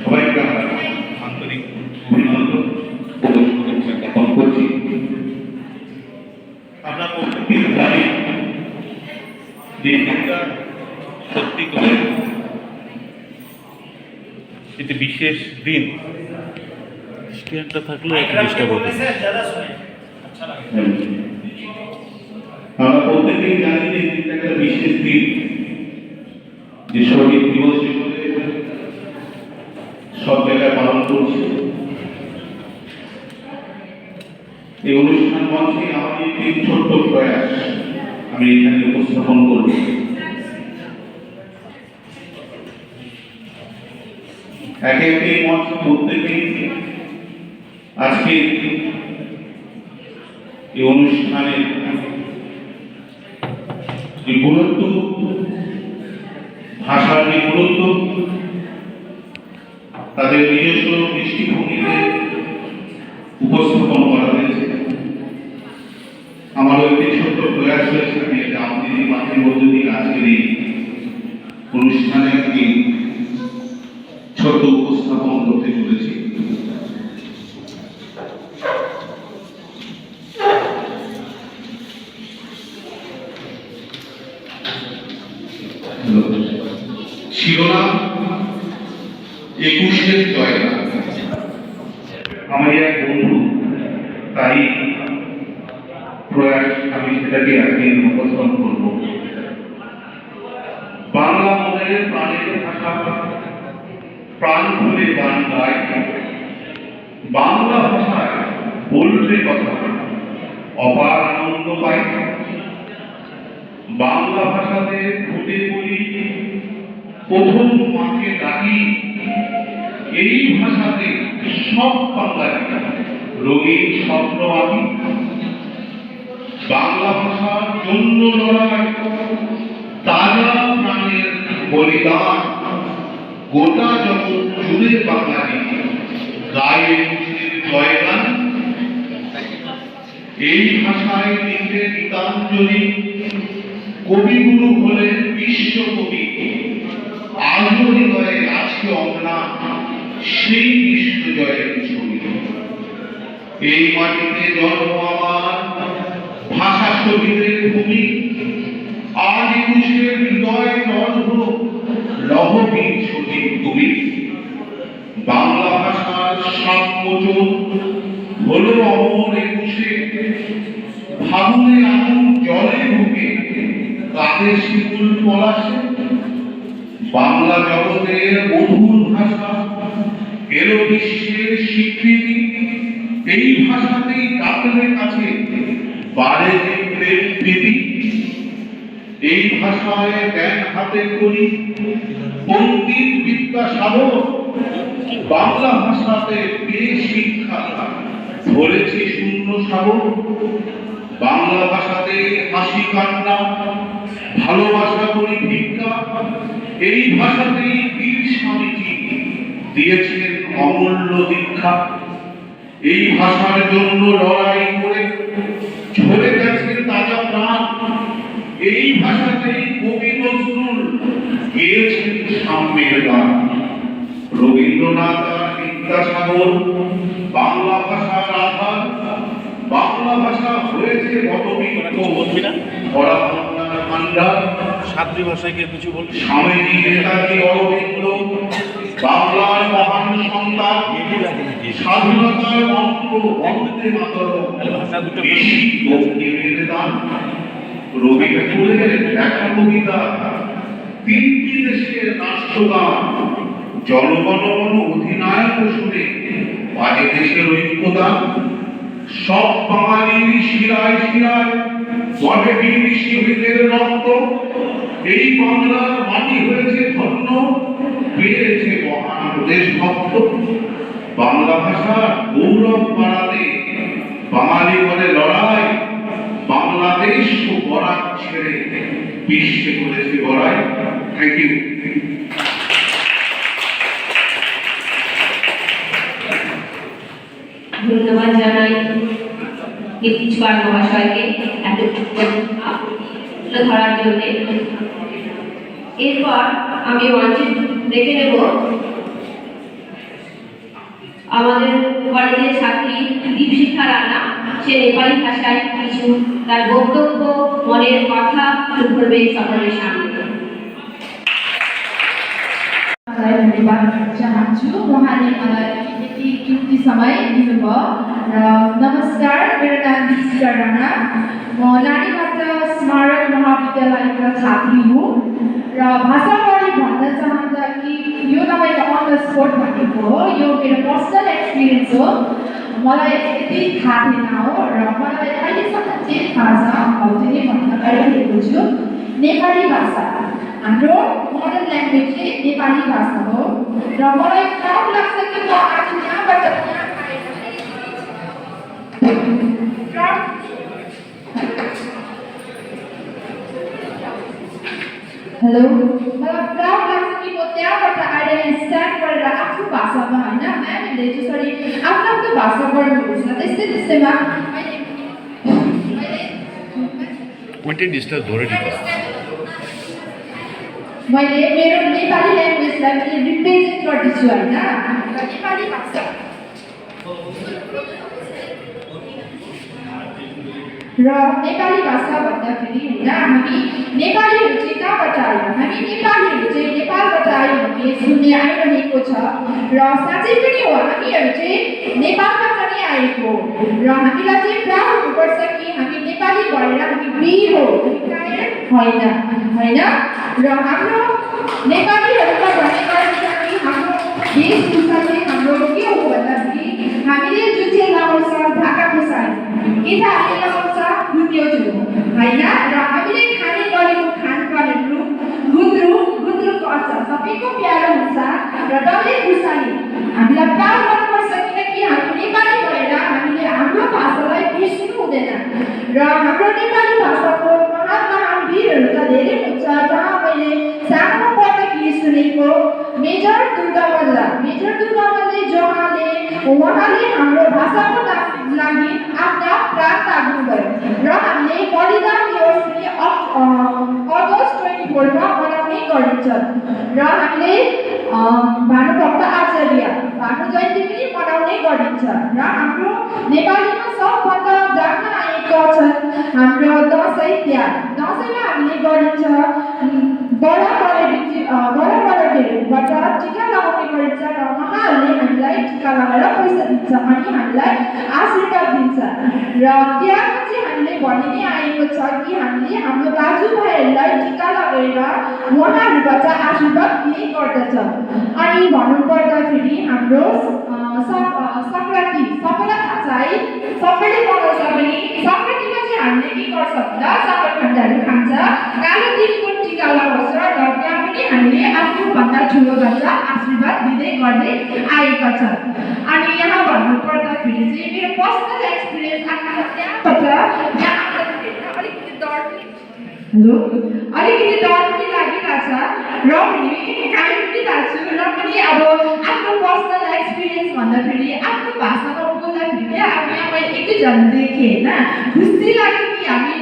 [SPEAKER 8] সবাইকে আন্তরিক অভিনন্দন জ্ঞাপন করছি। আমরা প্রত্যেকেই জানি যে সত্যি করে এটি বিশেষ দিন। স্ট্যান্ডটা থাকলে আমরা প্রত্যেকেই জানি যে এটা একটা বিশেষ দিন, যে শহীদ দিবস হিসেবে সব জায়গায় পালন করছে। এই অনুষ্ঠান মঞ্চে আমি একটি ছোট্ট প্রয়াস আমি এখানে উপস্থাপন করব। একে একে এই মঞ্চ প্রত্যেকেই আজকে এই অনুষ্ঠানে যে গুরুত্ব, ভাষার যে গুরুত্ব, তাদের নিজস্ব দৃষ্টিভঙ্গিতে উপস্থাপন করা হয়েছে। আমারও একটি ছোট্ট প্রয়াস হয়েছে, আমি একটা আবৃত্তি পাঠের মধ্যে দিয়ে আজকের এই অনুষ্ঠানে একটি ছোট্ট উপস্থাপন করতে চলেছি। শিরোনাম 21-এর জয়গান। আমার এক বন্ধু, তাই প্রয়াস আমি সেটাকে আজকে উপস্থাপন করব। বাংলা মনের প্রাণের ভাষা, প্রাণ খুলে গান গায়, বাংলা ভাষায় বললে কথা অপার আনন্দ পাই। বাংলা ভাষাতে ফুটে পড়ি, প্রথম মাকে ডাকি, এই ভাষাতে সব বাঙালি রঙিন স্বপ্ন আঁকি। বাংলা ভাষার জন্য লড়াই, তাজা প্রাণের বলিদান, গোটা জগৎ জুড়ে বাঙালি গায়ে জয়গান। এই ভাষায় লিখে গীতাঞ্জলি, কবিগুরু হলেন বিশ্বকবি। আজও হৃদয়ে আছে অম্লান সেই বিশ্বজয়ের ছবি। এই মাটিতে জন্ম আমার, ভাষা শহীদের ভূমি। আজ 21-এর হৃদয় দর্ভ লহবীর সজীব কবি। বাংলা ভাষার সাতমোচন হলো অমর একুশে, ফাগুনে আগুন জলে ঢুকে কাঁধে শিকুল পলাশে। বাংলা জগতের মধুর ভাষা এলো বিশ্বের স্বীকৃতি। এই ভাষাতেই ডাকলে কাছে বাড়ে যে প্রেম প্রীতি। এই ভাষায় জ্ঞান হাতে করি পণ্ডিত বিদ্যাসাগর। বাংলা ভাষাতে পেয়ে শিক্ষা ধরেছে শূন্য সাগর। বাংলা ভাষাতে হাসি কান্না ভালোবাসা করি ভিক্ষা। এই ভাষাতেই বীর স্বামীজি দিয়েছেন অমূল্য দীক্ষা। এই ভাষার জন্য লড়াই করে ঝরে গেছে তাজা প্রাণ। এই ভাষাতেই কবি নজরুল গেয়েছেন সাম্যের গান। রবীন্দ্রনাথ আর বিদ্যাসাগর বাংলা ভাষার আধার। বাংলা ভাষা হয়েছে বটবৃক্ষ ভরা কন্যার ভান্ডার।
[SPEAKER 1] সাতটি ভাষায় কেউ কিছু বলবে?
[SPEAKER 8] স্বামীজি নেতাজি অরবিন্দ বাংলার মহান সন্তান। স্বাধীনতার মন্ত্র বন্দে মাতরম বেশি গৌরবের দান। রবি ঠাকুরের লেখা কবিতা, তিনটি দেশের রাষ্ট্রগান। জনগণ মন অধিনায়ক শুনে বাজে দেশের ঐক্যদান। সব বাঙালির শিরায় শিরায় বটে বীর শহীদের রক্ত। এই বাংলার মাটি হয়েছে ধন্য, পেয়েছে মহান দেশভক্ত। বাংলা ভাষার গৌরব বাড়াতে বাঙালি বলে লড়াই। বাংলাদেশ ও বরাক ছেড়ে বিশ্বে করেছে বড়াই। Thank you.
[SPEAKER 2] ধন্যবাদ জানাই গীতিকার মহাশয়কে এত তুলে ধরার জন্য। এরপর আমি মঞ্চে দেখে নেব আমাদের কলেজের ছাত্রী দীপশিখা রানা। সে নেপালি ভাষায় কিছু তার বক্তব্য, মনের কথা তুলে ধরবে সকলের সামনে।
[SPEAKER 9] धन्यवाद चाहन्छु, उहाँले मलाई यति कीमती समय दिनुभयो। र नमस्कार, मेरो नाम दीपशिखा राणा। म नानीबाट स्मारक महाविद्यालयका छात्री हुँ र भाषाबारे भन्न चाहँदा कि यो तपाईँको अन द स्पोट भनेको हो, यो मेरो पर्सनल एक्सपिरियन्स हो। मलाई यति थाहा थिएन हो र मलाई अहिलेसम्म जे थाहा छ हौ चाहिँ भन्न गइरहेको छु। नेपाली भाषा हाम्रो मोडर्न ल्याङ्ग्वेज चाहिँ नेपाली भाषा हो र मलाई प्राउड लाग्छ कि म आज यहाँबाट यहाँ आएर हेलो, मलाई प्राउड लाग्छ कि म त्यहाँबाट आएर यहाँ स्ट्यान्ड गरेर आफ्नो भाषामा होइन, म्यामले जसरी आफ्नो आफ्नो भाषा पढ्नुहुन्छ त्यस्तै त्यस्तैमा मैले मेरो नेपाली ल्याङ्ग्वेजलाई मैले रिप्रेजेन्ट गर्दैछु होइन। नेपाली भाषा र नेपाली भाषा भन्दाखेरि होइन, हामी नेपालीहरू चाहिँ कहाँबाट आयो? हामी नेपालीहरू चाहिँ नेपालबाट आयो भन्ने सुन्ने आइरहेको छ र साँच्चै पनि हो, हामीहरू चाहिँ नेपालबाट नै आएको र हामीलाई चाहिँ प्राउड हुनुपर्छ कि हामी नेपाली भएर हामी वीर हो, होइन होइन। र हाम्रो नेपालीहरूका भन्ने गरिन्छ कि हाम्रो वेशभूषा चाहिँ हाम्रो के हो भन्दाखेरि हामीले जुन चाहिँ लगाउँछ ढाकाको साडी, केटाहरूले लगाउँछ गुन्योज हो होइन। र हामीले खाने गरेको खानपानहरू गुन्द्रुकको अचार सबैको प्यारो हुन्छ र डल्ले खुर्सानी हामीलाई प्राउड गर्नुपर्छ किनकि हामी नेपाली भएर हामीले हाम्रो भाषालाई बिर्सिनु हुँदैन। र हाम्रो नेपाली भाषाको महान महान वीरहरू त धेरै हुन्छ। जहाँ मैले सानो पढ्दाखेरि सुनेको मेजर दुर्गा मल्ल उहाँले हाम्रो भाषाको लागि आफ्ना प्राण त्याग्नुभयो र हामीले बलिदान दिवस पनि अगस्त 24 मा मनाउने गरिन्छ र हामीले भानुभक्त आचार्य भानु जयन्ती पनि मनाउने गरिन्छ। र हाम्रो नेपालीमा सबभन्दा जान्न आएका छन् हाम्रो दसैँ तिहार। दसैँमा हामीले गरिन्छ बडा बडा मान्छेहरूबाट टिका लगाउने गरिन्छ र उहाँहरूले हामीलाई टिका लगाएर पैसा दिन्छ अनि हामीलाई आशीर्वाद दिन्छ र त्यहाँ चाहिँ हामीले भनि नै आएको छ कि हामीले हाम्रो दाजुभाइहरूलाई टिका लगाएर उहाँहरूबाट आशीर्वाद लिने गर्दछ अनि भन्नुपर्दाखेरि हाम्रो सङ्क्रान्ति सबैलाई थाहा छ है सबैले मनाउँछ पनि सङ्क्रान्तिमा चाहिँ हामीले के गर्छ भन्दा सकरखण्डहरू खान्छ कालो तिलको टिका लगाउँछ र त्यहाँ पनि हामीले आफूभन्दा ठुलोभन्दा आशीर्वाद दिँदै गर्दै आएका छन् अनि यहाँ भन्नुपर्दाखेरि चाहिँ मेरो पर्सनल एक्सपिरियन्स त्यहाँबाट यहाँ आउँदाखेरि अलिकति डर हेलो अलिकति डर पनि लागिरहेछ र पनि काहीँ पनि लाग्छु र पनि अब आफ्नो पर्सनल एक्सपिरियन्स भन्दाखेरि आफ्नो भाषामा बोल्दाखेरि अब यहाँ मैले एक दुईजना देखेँ होइन खुसी लाग्यो कि हामी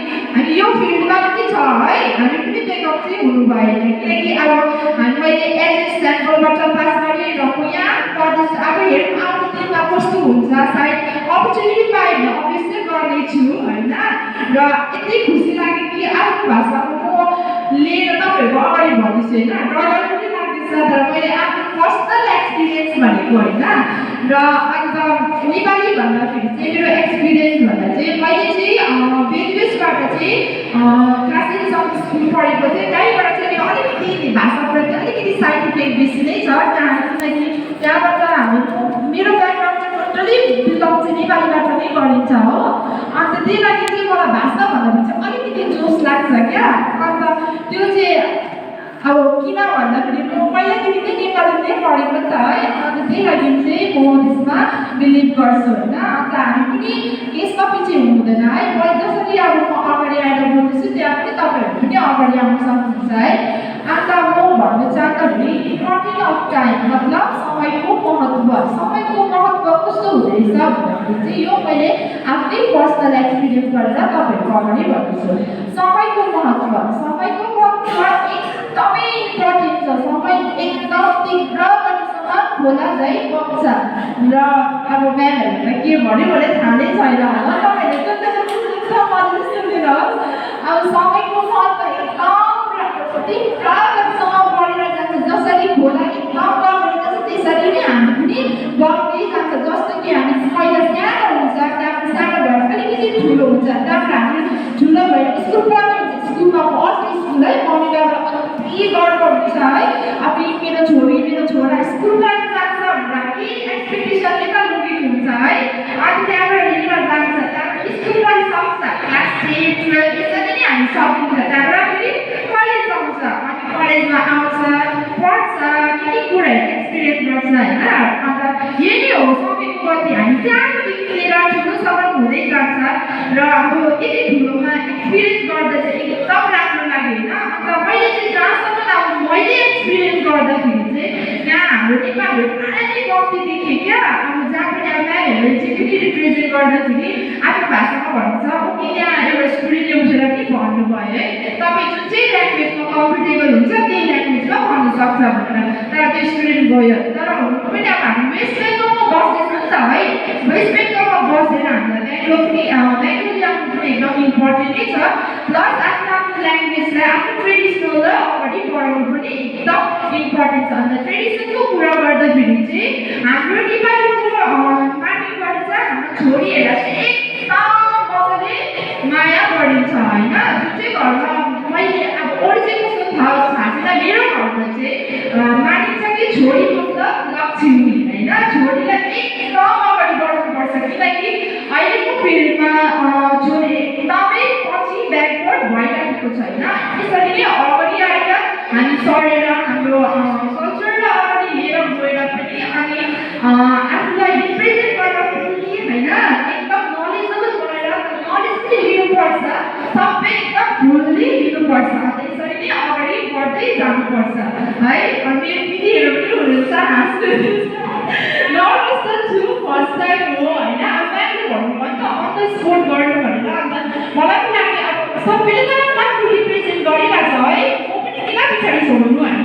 [SPEAKER 9] यो फिल्डमा पनि छ है हामी पनि बेकअप चाहिँ हुनु भएन किनकि अब मैले एचएस सेन्ट्रलबाट पास गरेँ र म यहाँ पढ्दैछु अब हेरौँ आउने दिनमा कस्तो हुन्छ सायद अपर्च्युनिटी पाएँ भने अवश्य गर्नेछु होइन र यति खुसी लाग्यो कि आफ्नो भाषामा म लिएर तपाईँहरूको अगाडि भन्दैछु होइन डर पनि लाग्दैछ तर मैले आफ्नो पर्सनल एक्सपिरियन्स भनेको होइन र अन्त नेपाली भन्दाखेरि चाहिँ मेरो एक्सपिरियन्स भन्दा चाहिँ मैले चाहिँ बेलबेसबाट चाहिँ क्लास 8 स्कुल पढेको थिएँ त्यहीँबाट चाहिँ मेरो अलिकति भाषाप्रति अलिकति साइन्टिफिक बेसी नै छ किनकि त्यहाँबाट मेरो ब्याकग्राउन्ड चाहिँ टोटली बिलङ चाहिँ नेपालीबाट नै गरिन्छ हो अन्त त्यही लागि चाहिँ मलाई भाषा भन्दाखेरि चाहिँ अलिकति जोस लाग्छ क्या अन्त त्यो चाहिँ अब किन भन्दाखेरि म पहिलादेखि नै नेपाली नै पढेको नि त है अन्त त्यही लागि चाहिँ म त्यसमा बिलिभ गर्छु होइन अन्त हामी पनि यसमा पछि हुँदैन है मैले जसरी अब म अगाडि आएर बोल्दैछु त्यहाँ पनि तपाईँहरू पनि अगाडि आउन सक्नुहुन्छ है अन्त म भन्न चाहँदाखेरि इम्पोर्टेन्ट अफ टाइम मतलब समयको महत्त्व कस्तो हुँदैछ भन्दाखेरि चाहिँ यो मैले आफ्नै पर्सनल एक्सपिरियन्स गरेर तपाईँहरूको अगाडि भन्दैछु समयको महत्त्व एकदमै इम्पोर्टेन्ट छ समय एकदम तीव्र गतिसँग खोला झै बग्छ र अब म्यामहरूलाई के भन्यो भने थाहा नै छैन होला तपाईँहरूले मजाले सुनिदिनुहोस् अब समयको महत्त्व एकदम तीव्र गतिसँग बढेर जान्छ जसरी खोला एकदम बढेर जान्छ त्यसरी नै हामी पनि बढ्दै जान्छ जस्तो कि हामी पहिला सानो हुन्छ त्यहाँबाट सानो भएर अलिकति ठुलो हुन्छ त्यहाँबाट हामी ठुलो भएर स्कुल पढ्नु हुन्छ स्कुलमा फर्स्ट स्कुल है मम्मी बाबा के गर्नु हुन्छ है अब मेरो छोरा स्कुल पढ्नु जान्छ भन्दाखेरि एक्सपेक्टेसनले त लुकेको हुन्छ है अनि त्यहाँबाट हिँडेर जान्छ त्यहाँबाट स्कुल पढिसक्छ क्लास 10, 12 यसरी नै हामी सकिन्छ त्यहाँबाट फेरि कलेज आउँछ अनि कलेजमा आउँछ पढ्छ के कुराहरू एक्सपिरियन्स गर्छ होइन अन्त यही नै हो समयको गति हामी सानोदेखि लिएर ठुलोसम्म हुँदै जान्छ र अब यति ठुलोमा एक्सपिरियन्स गर्दा चाहिँ एकदम राम्रो लाग्यो होइन अन्त मैले चाहिँ जहाँसम्म अब मैले एक्सपिरियन्स गर्दाखेरि चाहिँ यहाँ हाम्रो नेपालीहरू प्रायः नै कम्ती देखेँ क्या अब जहाँ पनि अब म्यामहरूले चाहिँ फेरि रिप्रेजेन्ट गर्दाखेरि आफ्नो भाषामा भन्छ ओके त्यहाँ एउटा स्टुडेन्टले उठेर के भन्नुभयो है तपाईँ जुन चाहिँ ल्याङ्ग्वेजमा कम्फर्टेबल हुन्छ त्यही ल्याङ्ग्वेजमा भन्नु सक्छ भनेर तर त्यो स्टुडेन्ट गयो तर हुनु पनि अब हामी वेस्ट बेङ्गलमा बस्दैछौँ नि त है वेस्ट बेङ्गलमा बसेर हामीलाई ल्याङ्ग्वेज आउनु पनि एकदम इम्पोर्टेन्ट नै छ प्लस आफ्नो ल्याङ्ग्वेजलाई आफ्नो ट्रेडिसनललाई अगाडि बढाउनु पनि एकदम इम्पोर्टेन्ट छ अन्त ट्रेडिसनको कुरा गर्दाखेरि चाहिँ हाम्रो नेपालीको मानिबाट चाहिँ हाम्रो छोरीहरूलाई चाहिँ एकदम मजाले माया गरिन्छ होइन जुन चाहिँ घरमा मैले अब ओरिजिन कस्तो थाहा छैन मेरो घरमा चाहिँ मानिन्छ कि छोरी मतलब लक्ष्मी होइन छोरीलाई एकदम अगाडि बढाउनुपर्छ किनकि अहिलेको फिल्डमा छोरी एकदमै पछि ब्याकवर्ड भइरहेको छ होइन त्यसरी नै अगाडि आएर हामी सरेर हाम्रो कल्चरलाई अगाडि लिएर गएर पनि अनि आफूलाई रिप्रेजेन्ट गर्न पनि होइन एकदम नलेजेबल बनाएर नलेज पनि लिनुपर्छ सबै एकदम फुल्ली लिनुपर्छ त्यसरी नै अगाडि बढ्दै जानुपर्छ है अनि मेरो दिदीहरू पनि हुनुहुन्छ हाँस्नु नर्भस त छु फर्स्ट टाइम हो होइन अब म्यामले भन्नुभयो नि त अन्त स्पोर्ट गर्नु भनेर अन्त मलाई पनि लाग्यो अब सबैले त आफू रिप्रेजेन्ट गरिरहेछ है म पनि किन पछाडि छोड्नु होइन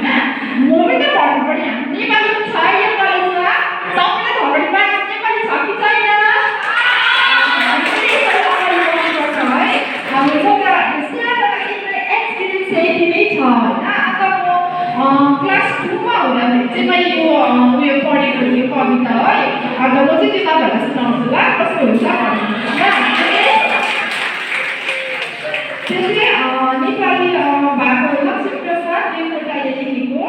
[SPEAKER 9] म पनि त भन्नु पर्यो हाम्रो नेपाली छ यो कलेजमा सबैले अगाडि बढ्नु नेपाली छ कि छैन है हाम्रो छोराहरूको सानो एक्सपिरियन्स यति नै छ होइन अन्त म क्लास 2 मा चाहिँ मैले यो उयो पढेको यो कविता है अन्त म चाहिँ त्यो तपाईँहरूलाई सुनाउँछु ल कस्तो हुन्छ त्यो चाहिँ नेपाली भएको लक्ष्मीप्रसाद देवकोटाले लेखेको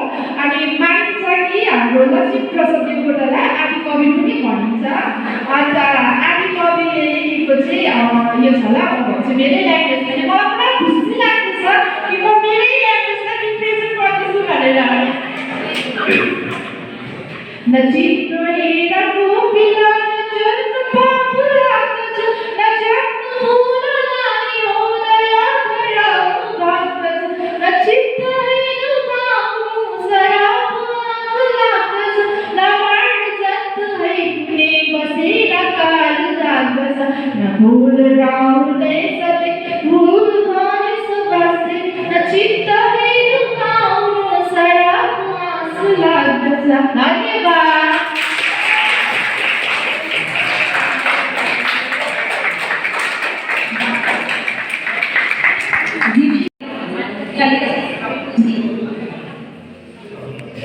[SPEAKER 9] अनि मानिन्छ कि हाम्रो लक्ष्मीप्रसाद देवकोटालाई आदि कवि पनि भनिन्छ अन्त आदि कविले लेखेको चाहिँ यो छ ल म भन्छु मेरै ल्याङ्ग्वेजमा मलाई पुरा खुसी लाग्दैछ कि म मेरै ल्याङ्ग्वेजमा रिप्रेजेन्ट गर्दैछु भनेर नचित्रो हेरेको बिना नचर्नु पापु लाग्दछ नचर्नु हुन लागि हुँदैन खराब लाग्दछ नचित्त हेर्नु पाउनु सराप लाग्दछ नमार जस्तो है कुनै बसेर काल लाग्दछ नभुल राहुले सधैँ भुल मानिस बसे नचित्त हेर्नु पाउनु सराप लाग्दछ धन्यवाद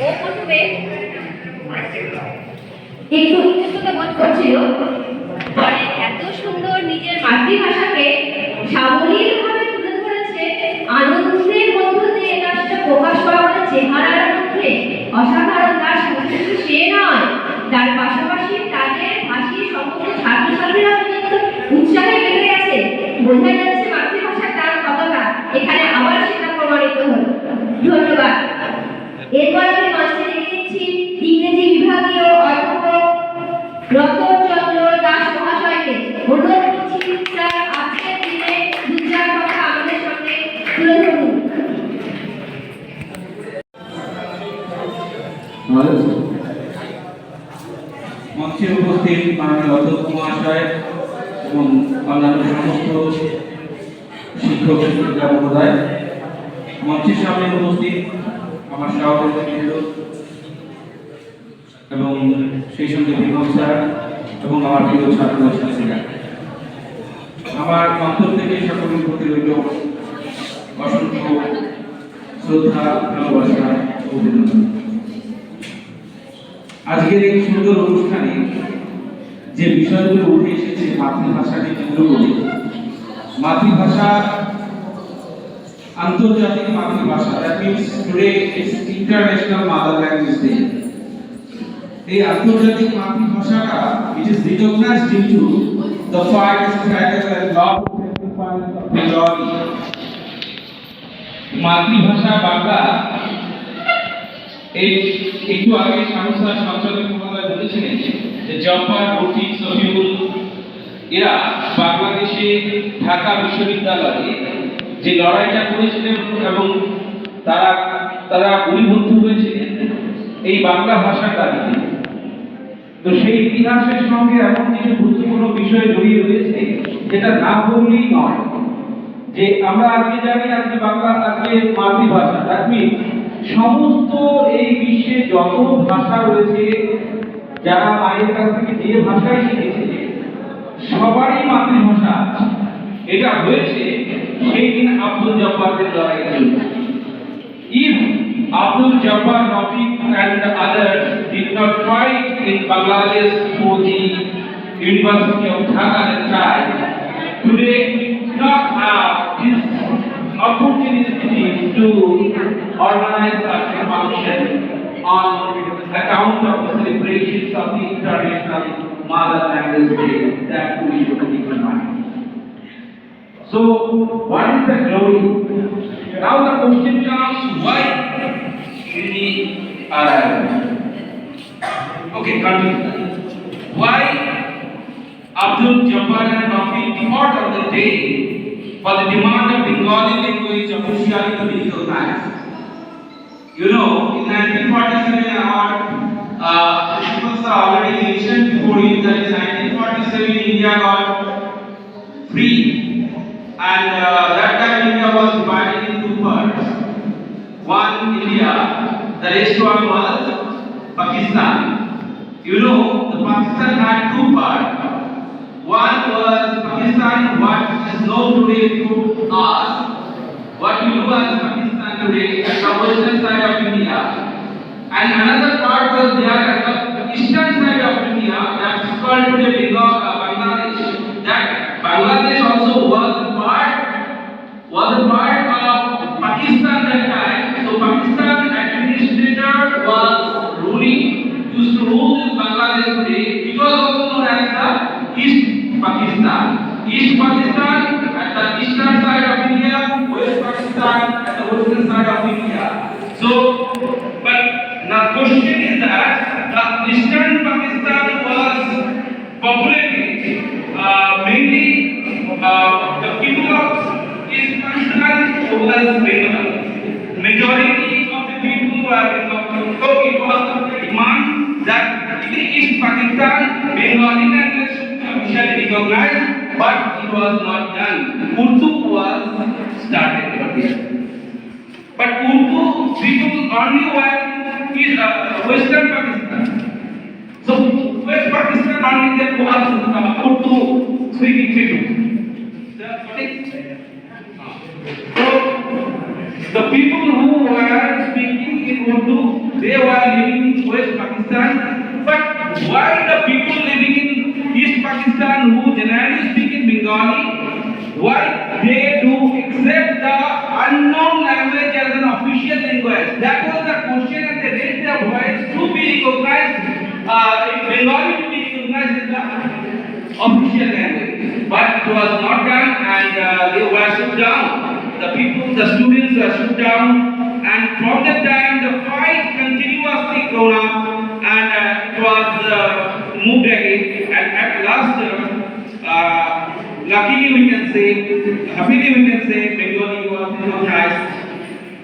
[SPEAKER 5] ও প্রথমে একটু উন্নততা বোধ করছিল পরে এত সুন্দর নিজের মাতৃভাষাকে সাবলীলভাবে তুলে ধরেছে আনন্দের মধ্য দিয়ে তার সেটা প্রকাশ করা মানে চেহারার মধ্যে অসাধারণ তার সংস্কৃতি সে নয় তার পাশাপাশি তাদের ভাষী সমস্ত ছাত্রছাত্রীরা পর্যন্ত উৎসাহে বেড়ে গেছে বোঝা যাচ্ছে মাতৃভাষার তার কতটা এখানে আবার সেটা প্রমাণিত হল ধন্যবাদ এরপর আমি মঞ্চে রেখেছি ইংরেজি বিভাগীয় অধ্যাপক রতন চন্দ্র দাস মহাশয়কে অনুরোধ করছি স্যার আজকের দিনে দু চার কথা আমাদের সামনে তুলে ধরুন
[SPEAKER 10] মঞ্চে উপস্থিত মাননীয় অধ্যক্ষ মহাশয় এবং অন্যান্য সমস্ত শিক্ষক শিক্ষিকা মহোদয় মঞ্চের সামনে উপস্থিত আমার সহকর্মীবৃন্দ এবং সেই সঙ্গে বিমল স্যার এবং আমার প্রিয় ছাত্র ছাত্রীরা আমার অন্তর থেকে সকলের প্রতি রইল অসংখ্য শ্রদ্ধা ভালোবাসা অভিনন্দন আজকের এই সুন্দর অনুষ্ঠানে যে বিষয়গুলো উঠে এসেছে মাতৃভাষাকে কেন্দ্র করে মাতৃভাষা আন্তর্জাতিক মাতৃভাষা that means today it's international mother language day এই আন্তর্জাতিক মাতৃভাষাটা it is recognised into the five status and law of Bengali মাতৃভাষা বাংলা এই একটু আগে সংস্থার সঞ্চালক মহোদয় বলেছিলেন যে জব্বার রফিক সফিউল এরা বাংলাদেশে ঢাকা বিশ্ববিদ্যালয়ে যে লড়াইটা করেছিলেন এবং তারা গুলিবদ্ধ হয়েছিলেন এই বাংলা ভাষার দাবিতে তো সেই ইতিহাসের সঙ্গে এমন কিছু গুরুত্বপূর্ণ বিষয় জড়িয়ে রয়েছে যেটা না বললেই নয় যে আমরা আজকে জানি আজকে বাংলা আজকে মাতৃভাষা দ্যাট মিনস সমস্ত এই বিশ্বে যত ভাষা রয়েছে যারা মায়ের কাছ থেকে যে ভাষাই শিখেছে সবারই মাতৃভাষা এটা হয়েছে সেই দিন আব্দুল জব্বারের লড়াইয়ের জন্য if Abdul Jabbar Rafiq and others did not fight in Bangladesh for the University of Dhaka at the time, today we do not have this opportunity to organize such a function on account of the celebrations of the International Mother Language Day that we should keep in mind. So, what is the glory? Now the question comes, why did we arrive? Okay, continue. Why Abdul Jabbar and Rafiq fought on the day for the demand of Bengali language officially to be recognized? You know, in 1947, our principals are already mentioned before you that in 1947 India got free. And that time India was divided in two parts. One India, the rest one was Pakistan. You know, the Pakistan had two parts. One was Pakistan, what is known today to us, what we know as Pakistan today, at the western side of India. And another part was there at the eastern side of India, that's called today Bangladesh. That Bangladesh also was a part of Pakistan that time. So Pakistan administrator was used to rule in Bangladesh today. It was also known as the East Pakistan. East Pakistan at the eastern side of India, West Pakistan at the western side of India. So, but now question is that the eastern Pakistan was populated mainly the people of East Pakistan was Bengal. Majority of the people were Bengal. So it was the demand that in East Pakistan, Bengali language should be officially recognized, but it was not done. Urdu was started for this. But Urdu people only were in Western Pakistan. So West Pakistan only there was Urdu speaking people. So the people who were speaking in Urdu, they were living in West Pakistan. But why the people living in East Pakistan who generally speak in Bengali, why they do accept the unknown language as an official language? That was the question, and they raised their voice to be recognized, in Bengali to be recognized as the official language. But it was not done, and they were shut down. The people, the students were shut down, and from that time the fight continuously grown up, and it was moved again, and at last, luckily we can say, happily we can say, Bengali was recognized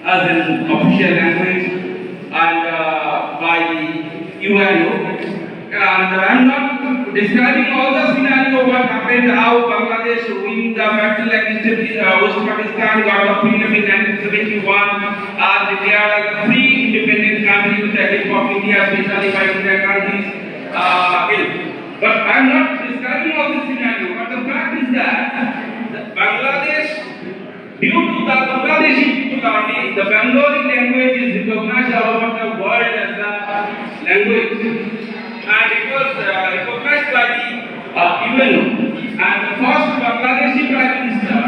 [SPEAKER 10] as an official language and by UNO. And I'm not describing all the scenario what happened, how Bangladesh win the battle against West Pakistan, got the freedom in 1971, and they are like a free independent country with the help of India, especially by Indian countries. But I'm not describing all this scenario, but the fact is that Bangladesh, due to the Bangladeshi people only, the Bengali language is recognized all over the world as a language. And it was recognized by the UNO. And the first Bangladeshi Prime Minister,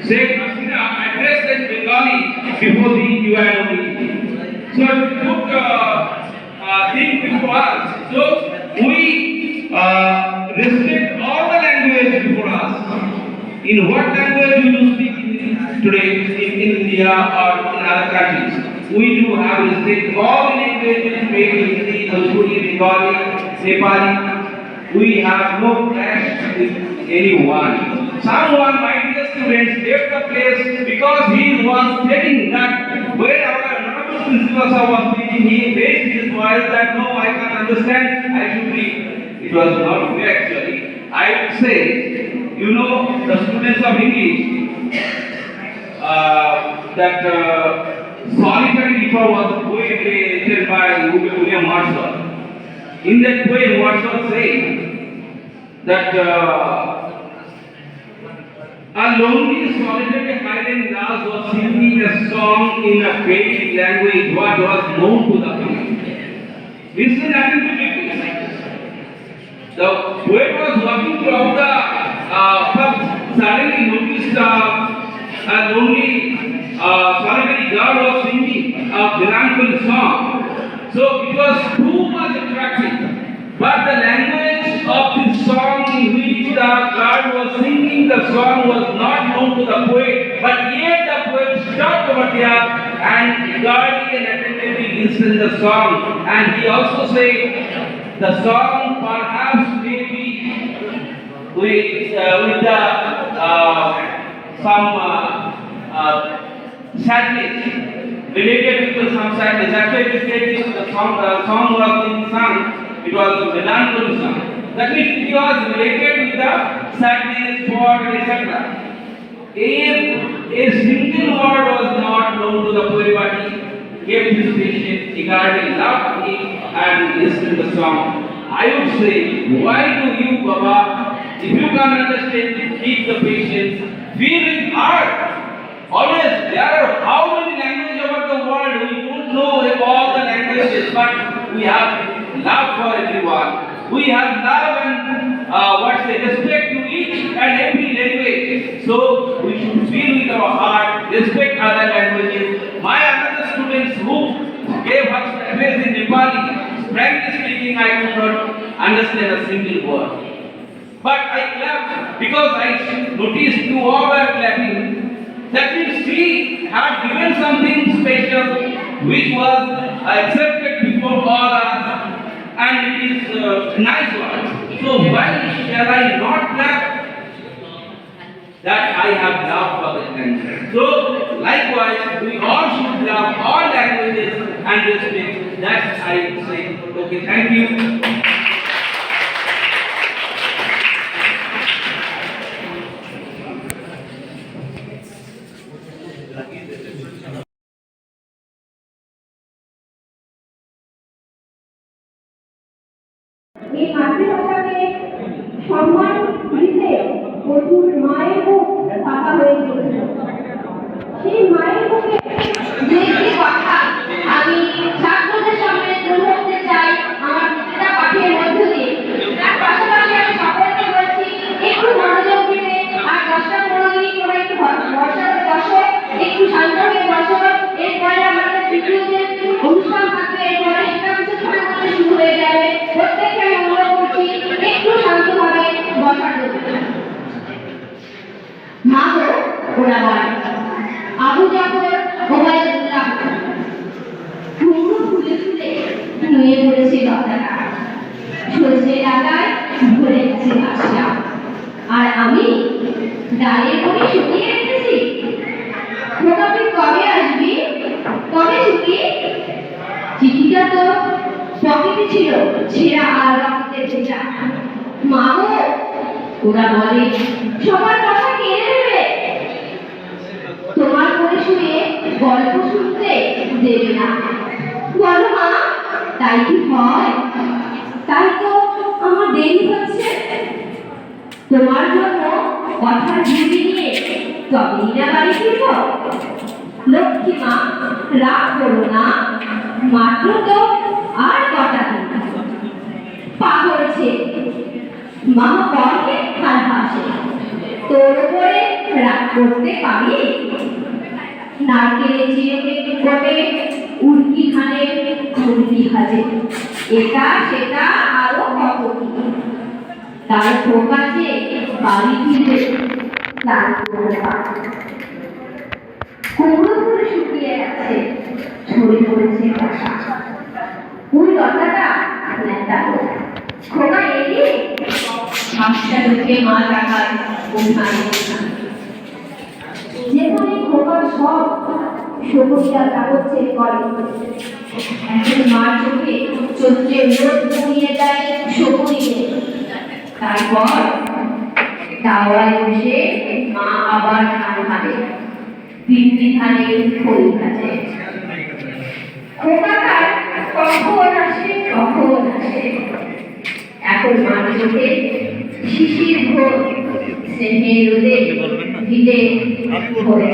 [SPEAKER 10] Sheikh Hasina, addressed in Bengali before the UNO meeting. So it's a good thing before us. So we respect all the languages before us. In what language we do speak today in India or in other countries? We do have respect all languages, maybe Hindi, Bhojpuri, Bengali, Nepali. We have no clash with anyone. Someone, my dear students, left the place because he was telling that when our honorable principal sir was speaking, he raised his voice that no, I can't understand, I should read. It was not true actually. I would say, you know, the students of English, that Solitary Reaper was a poem written by William Wordsworth. In that poem, Wordsworth said that a lonely solitary Highland lass was singing a song in a Gaelic language what was known to the people. This is nothing to do with this. The poet was walking throughout the pub, suddenly noticed a lonely solitary girl was singing a melancholy song. So it was too much attractive. But the language of this song in which the girl was singing the song was not known to the poet. But yet the poet stopped over there and eagerly and attentively listened to the song. And he also said the song perhaps maybe with some sadness, related with some sadness. That's why we said the song was being sung, it was a melancholy song. That means it was related with the sadness, thought, etc. A single word was not known to the poet, but he kept his patience, eagerly loved it and listened to the song. I would say, why do you, Baba, if you can't understand, keep the patience, feel it hard. Always, there are how many languages over the world, we don't know all the languages, but we have love for everyone. We have love and respect to each and every language. So we should feel with our heart, respect other languages. My other students who gave us address in Nepali, frankly speaking, I could not understand a single word. But I clapped because I noticed you all were clapping. That means she had given something special which was accepted before all us, and it is nice one. So why shall I not clap? That I have love for the country. So likewise, we all should love all languages and respect. That I say. Okay, thank you.
[SPEAKER 2] এই মাতৃভাষাকে সম্মান দিতে প্রচুর মায়ের বুক ফাঁকা হয়ে গেছে। সেই মায়ের বুকে যে একটি কথা আমি ছাত্রদের সামনে তুলে ধরতে চাই আমার বক্তৃতা পাঠের মধ্য দিয়ে। তার পাশাপাশি আমি সকলকে বলছি একটু মনোযোগ দিতে, আর 10-15 মিনিট করে একটু বসো, একটু শান্ত হয়ে বসো। এরপরে আমাদের তৃতীয় যে অনুষ্ঠান থাকবে, এরপরে সেটা কিছু সময় শুরু হয়ে যাবে। প্রত্যেককে আমি অনুরোধ করছি একটু শান্তভাবে বসার জন্য। মা গো ওরা বলে আবু জাফর ওবায়দুল্লাহ ঘুঙরু ফুলে ফুলে নুয়ে পড়েছে লতাটা, সজনে ডাটায় ভরে গেছে ঘাসটা, আর আমি ডালের করে শুকিয়ে রেখেছি। খোকা তুই কবে আসবি, কবে ছুটি? চিঠিটা তো পকেটে ছিল, ছেঁড়া আর রক্তে ভেজা। মা গো ওরা বলে সবার কথা কেড়ে নেবে, তোমার করে শুয়ে গল্প শুনতে দেবে না। বলো মা তাই কি হয়? তাই তো আমার দেরি হচ্ছে। তোমার জন্য কথার ঝুড়ি নিয়ে তবেই না বাড়ি ফিরব। লক্ষ্মী মা রাগ করো না, মাত্র তো আর কটা দিন। পা করেছে মা পরকে হাল হাসে, তোর উপরে রাগ করতে পারি? নারকেলে চিরকে কোটে উড়কি খানে মুরগি ভাজে, এটা সেটা আরো কত কি। তার খোকা যে বাড়ি ফিরবে তার কুমড়ো ফুল শুকিয়ে গেছে, ঝরে পড়েছে পাতা। ওই লতাটা নেতালো খোকা এলি হাসটা ঢুকে মা টাকার উঠানে যেখানে খোকার সব সবুজটা কাগজের করে। এখন মার চোখে চোখে রোদ কমিয়ে দেয় সবুজে। তারপর তাওয়ায় বসে মা আবার ধান ভাজে, পিন্ডি ধানে খই ভাজে। খোকাটার কখন আসে কখন আসে। এখন মার চোখে শিশির ভোর স্নেহের রোদে ভিজে ভরে।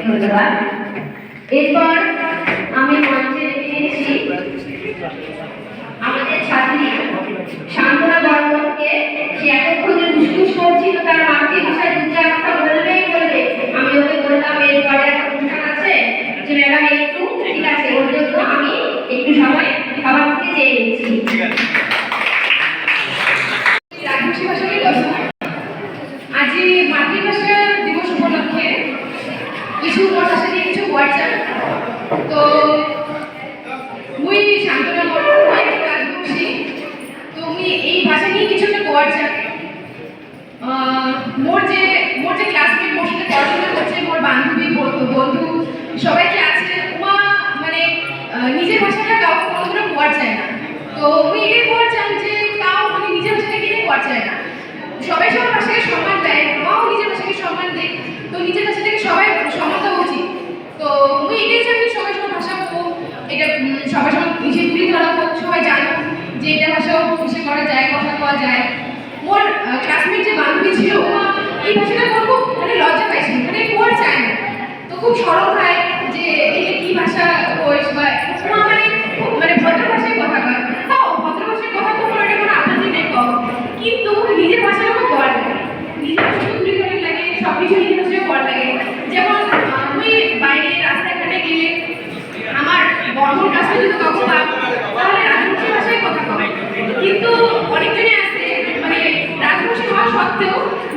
[SPEAKER 2] ধন্যবাদ। এরপর আমি মঞ্চে নিয়েছি আমাদের ছাত্রী শান্তনা বর্মনকে। সে এতক্ষণ যে দুষ্টুস করছিল তার মাতৃভাষায় দু চার কথা বলবেই বলবে। আমি ওকে বললাম এরপরে একটা অনুষ্ঠান আছে যে ম্যাডাম একটু ঠিক আছে, ওর জন্য আমি একটু সময় খাবার থেকে চেয়ে নিচ্ছি।
[SPEAKER 9] রাজবংশী ভাষাকে আজ মাতৃভাষা দিবস উপলক্ষে কিছু কথা নিয়ে কিছু ওয়ার্ডস। তো মুই শান্তনা বর্মন, মুই একটা রাজবংশী। তো মুই এই ভাষা নিয়ে কিছু একটা ওয়ার্ডস। মোর যে ক্লাসমেট, মোর সাথে পড়াশোনা করছে, মোর বান্ধবী বন্ধু সবাইকে আছে উমা মানে নিজের ভাষাটা কাউকে কোনোদিনও কোয়ার চায় না। তো মুই এটাই কোয়ার চাই যে কাউ মানে নিজের ভাষাটা কিনে কোয়ার চায় না। সবাই সবার ভাষাকে সম্মান দেয়, মাও নিজের ভাষাকে সম্মান দেয়। তো নিজের ভাষাটাকে সবাই সম্মান দেওয়া উচিত। তো মুই এটাই চাই যে সবাই সবার ভাষা হোক, এটা সবাই সবার নিজের তুলে ধরা হোক, সবাই জানো যে এটা ভাষাও খুশি করা যায়, কথা কওয়া যায়। মোর ক্লাসমেট যে বান্ধবী ছিল এই ভাষাটা বলবো মানে লজ্জা পাইছে, মানে কোয়ার চায় না। তো খুব সরল হয় যে এটা কি ভাষা কোয়েস বা মানে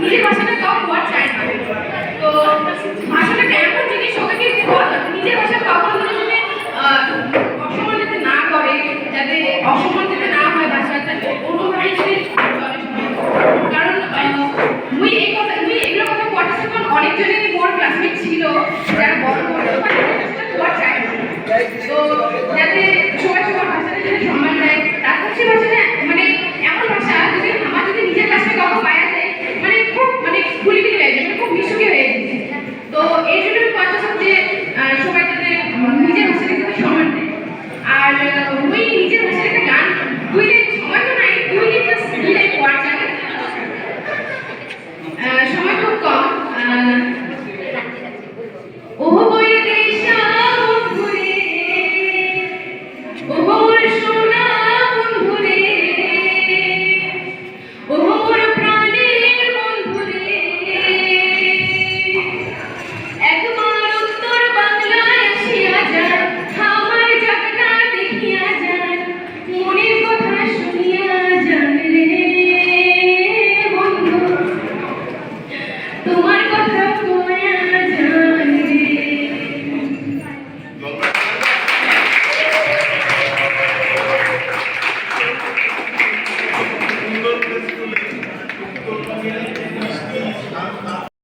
[SPEAKER 5] নিজের ভাষাটা